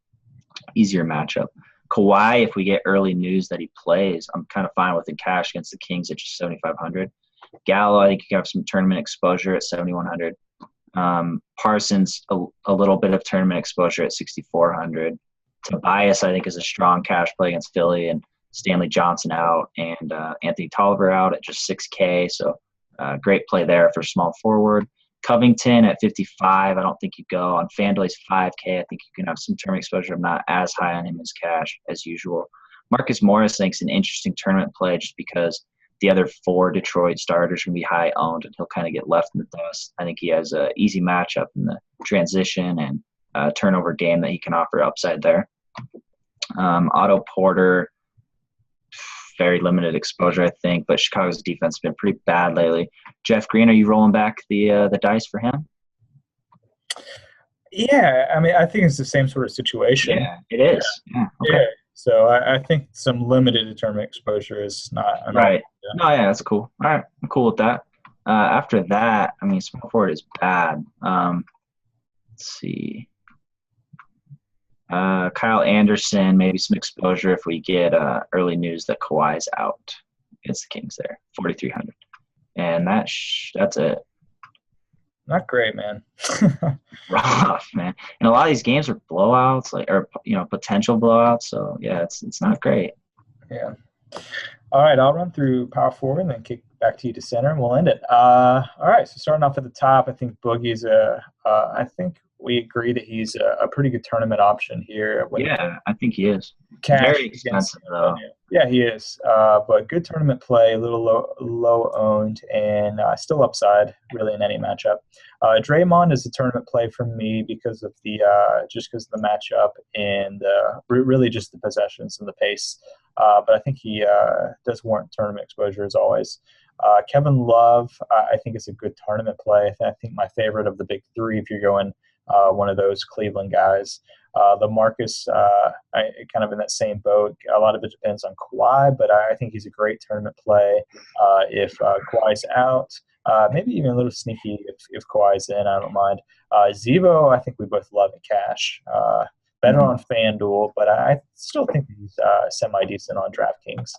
Speaker 2: easier matchup. Kawhi, if we get early news that he plays, I'm kind of fine with the cash against the Kings at just 7,500. Gallo, I think you can have some tournament exposure at 7,100. Parsons, a little bit of tournament exposure at 6,400. Tobias, I think, is a strong cash play against Philly, and Stanley Johnson out and Anthony Tolliver out at just 6K. So great play there for small forward. Covington at 55, I don't think you go. On FanDuel, he's 5K. I think you can have some tournament exposure. I'm not as high on him as cash as usual. Marcus Morris, I think, is an interesting tournament play just because the other 4 Detroit starters are going to be high owned, and he'll kind of get left in the dust. I think he has an easy matchup in the transition and turnover game that he can offer upside there. Otto Porter, very limited exposure, I think, but Chicago's defense has been pretty bad lately. Jeff Green, are you rolling back the dice for him?
Speaker 1: Yeah, I mean, I think it's the same sort of situation.
Speaker 2: Yeah, it is. Yeah. Okay.
Speaker 1: Yeah. So I think some limited tournament exposure is not
Speaker 2: right. No, yeah, that's cool. All right, I'm cool with that. After that, I mean, small forward is bad. Let's see. Kyle Anderson, maybe some exposure if we get early news that Kawhi's out against the Kings there, 4,300. And that's it.
Speaker 1: Not great, man.
Speaker 2: Rough, man. And a lot of these games are blowouts, or potential blowouts. So yeah, it's not great.
Speaker 1: Yeah. All right, I'll run through power forward and then kick back to you to center, and we'll end it. All right, so starting off at the top, I think Boogie's I think we agree that he's a pretty good tournament option here.
Speaker 2: Yeah, I think he is.
Speaker 1: Cash
Speaker 2: very expensive, though.
Speaker 1: Yeah, he is. But good tournament play, a little low owned, and still upside really in any matchup. Draymond is a tournament play for me because of the matchup and really just the possessions and the pace. But I think he does warrant tournament exposure as always. Kevin Love, I think is a good tournament play. I think my favorite of the big 3 if you're going one of those Cleveland guys. LaMarcus, kind of in that same boat. A lot of it depends on Kawhi, but I think he's a great tournament play if Kawhi's out. Maybe even a little sneaky if Kawhi's in. I don't mind. Zevo, I think we both love in cash. Better on FanDuel, but I still think he's semi-decent on DraftKings.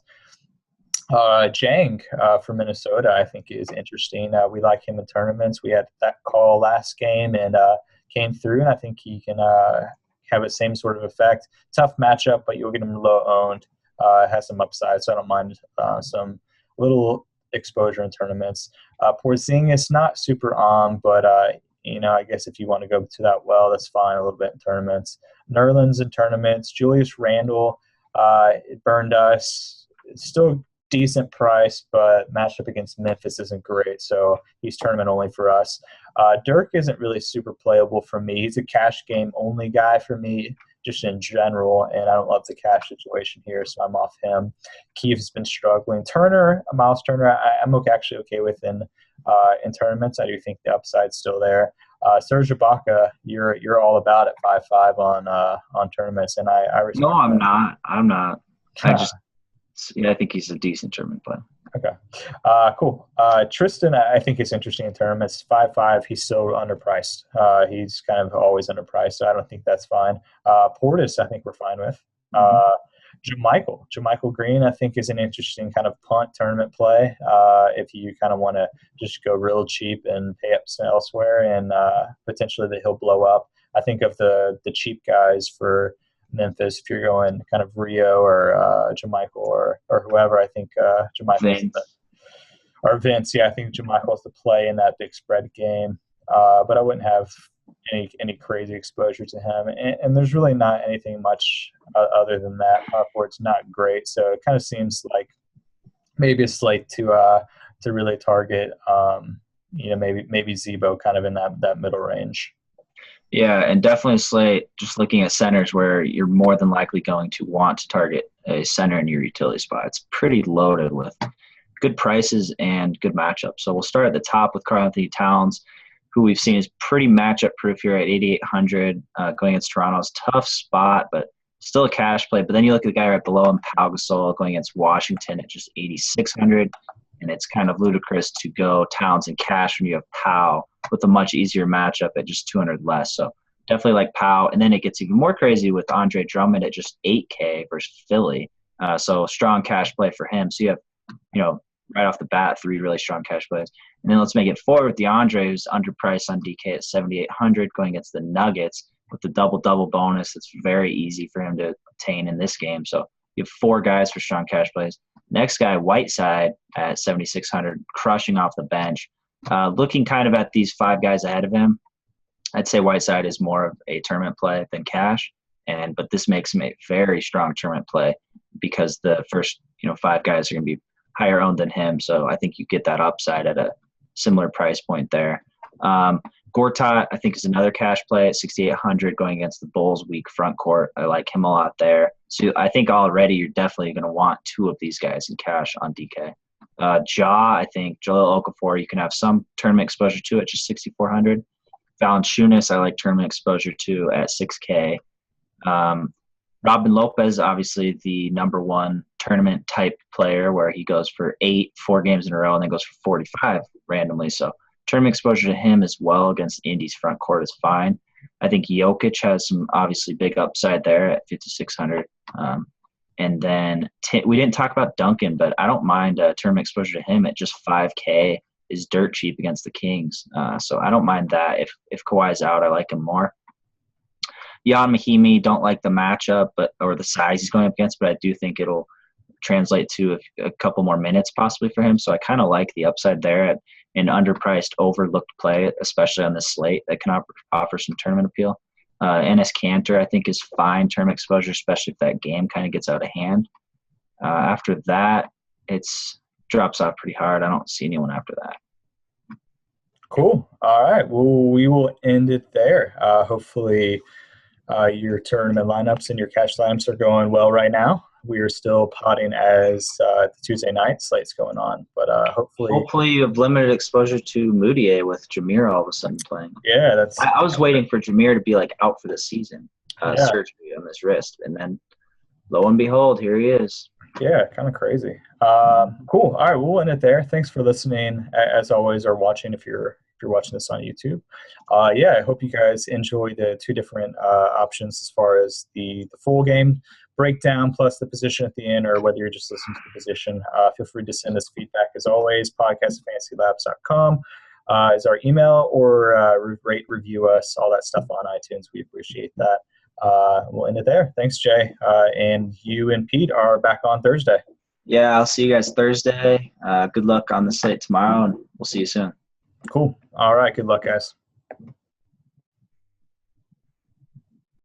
Speaker 1: Jang from Minnesota, I think is interesting. We like him in tournaments. We had that call last game and came through, and I think he can have the same sort of effect. Tough matchup, but you'll get him low owned. Has some upside, so I don't mind some little exposure in tournaments. Porzingis, not super on, but I guess if you want to go to that well, that's fine. A little bit in tournaments. Nerlens in tournaments. Julius Randle, it burned us. It's still decent price, but matchup against Memphis isn't great, so he's tournament only for us. Dirk isn't really super playable for me. He's a cash game only guy for me, just in general, and I don't love the cash situation here, so I'm off him. Keith has been struggling. Miles Turner, I'm actually okay with in tournaments. I do think the upside's still there. Serge Ibaka, you're all about at 5.5 on tournaments, and I respect
Speaker 2: No, I'm
Speaker 1: that.
Speaker 2: not. I think he's a decent tournament play.
Speaker 1: Okay. Cool. Tristan, I think is interesting in tournaments. 5.5, he's so underpriced. He's kind of always underpriced, so I don't think that's fine. Portis, I think we're fine with. Jermichael Green, I think, is an interesting kind of punt tournament play. If you kind of want to just go real cheap and pay up elsewhere, and potentially that he'll blow up. I think of the cheap guys for Memphis, if you're going kind of Rio or Jermichael or whoever, I think Jermichael or Vince. Yeah, I think Jermichael's the play in that big spread game. But I wouldn't have any crazy exposure to him, and there's really not anything much other than that. Power forward's not great, so it kind of seems like maybe a slate to really target. Maybe Zebo kind of in that middle range.
Speaker 2: Yeah, and definitely a slate, just looking at centers where you're more than likely going to want to target a center in your utility spot. It's pretty loaded with good prices and good matchups. So we'll start at the top with Karl-Anthony Towns, who we've seen is pretty matchup proof here at 8,800 going against Toronto's tough spot, but still a cash play. But then you look at the guy right below him, Pau Gasol, going against Washington at just 8,600. And it's kind of ludicrous to go Towns and cash when you have Pau with a much easier matchup at just 200 less. So definitely like Pau. And then it gets even more crazy with Andre Drummond at just 8K versus Philly. So strong cash play for him. So you have, right off the bat, 3 really strong cash plays. And then let's make it 4 with DeAndre, who's underpriced on DK at 7,800 going against the Nuggets with the double-double bonus. It's very easy for him to obtain in this game. So you have 4 guys for strong cash plays. Next guy, Whiteside at 7,600, crushing off the bench. Looking kind of at these 5 guys ahead of him, I'd say Whiteside is more of a tournament play than cash. But this makes him a very strong tournament play because the first 5 guys are going to be higher owned than him. So I think you get that upside at a similar price point there. Gortat, I think, is another cash play at 6,800 going against the Bulls' weak front court. I like him a lot there. So I think already you're definitely going to want 2 of these guys in cash on DK. I think, Jahlil Okafor, you can have some tournament exposure to at just 6,400. Valanciunas, I like tournament exposure to at 6K. Robin Lopez, obviously the number 1 tournament type player where he goes for 4 games in a row and then goes for 45 randomly. So tournament exposure to him as well against Indy's front court is fine. I think Jokic has some obviously big upside there at 5,600. And then we didn't talk about Duncan, but I don't mind tournament exposure to him at just 5K is dirt cheap against the Kings. So I don't mind that. If Kawhi's out, I like him more. Jan Mahimi, don't like the matchup or the size he's going up against, but I do think it'll translate to a couple more minutes possibly for him. So I kind of like the upside there at an underpriced, overlooked play, especially on this slate that can offer some tournament appeal. Enes Kanter, I think, is fine tournament exposure, especially if that game kind of gets out of hand. After that, it drops off pretty hard. I don't see anyone after that.
Speaker 1: Cool. All right. Well, we will end it there. Hopefully your tournament lineups and your cash lineups are going well right now. We are still potting as the Tuesday night slate's going on, but hopefully
Speaker 2: you have limited exposure to Moutier with Jameer all of a sudden playing.
Speaker 1: Yeah, that's.
Speaker 2: I was waiting for Jameer to be like out for the season, surgery on his wrist, and then lo and behold, here he is.
Speaker 1: Yeah, kind of crazy. Cool. All right, we'll end it there. Thanks for listening, as always, or watching if you're watching this on YouTube. I hope you guys enjoy the 2 different options as far as the full game breakdown plus the position at the end, or whether you're just listening to the position. Feel free to send us feedback as always. podcast@fantasylabs.com is our email, or rate, review us, all that stuff on iTunes. We appreciate that. We'll end it there. Thanks, Jay. And you and Pete are back on Thursday.
Speaker 2: Yeah, I'll see you guys Thursday. Good luck on the slate tomorrow, and we'll see you soon.
Speaker 1: Cool. All right. Good luck, guys.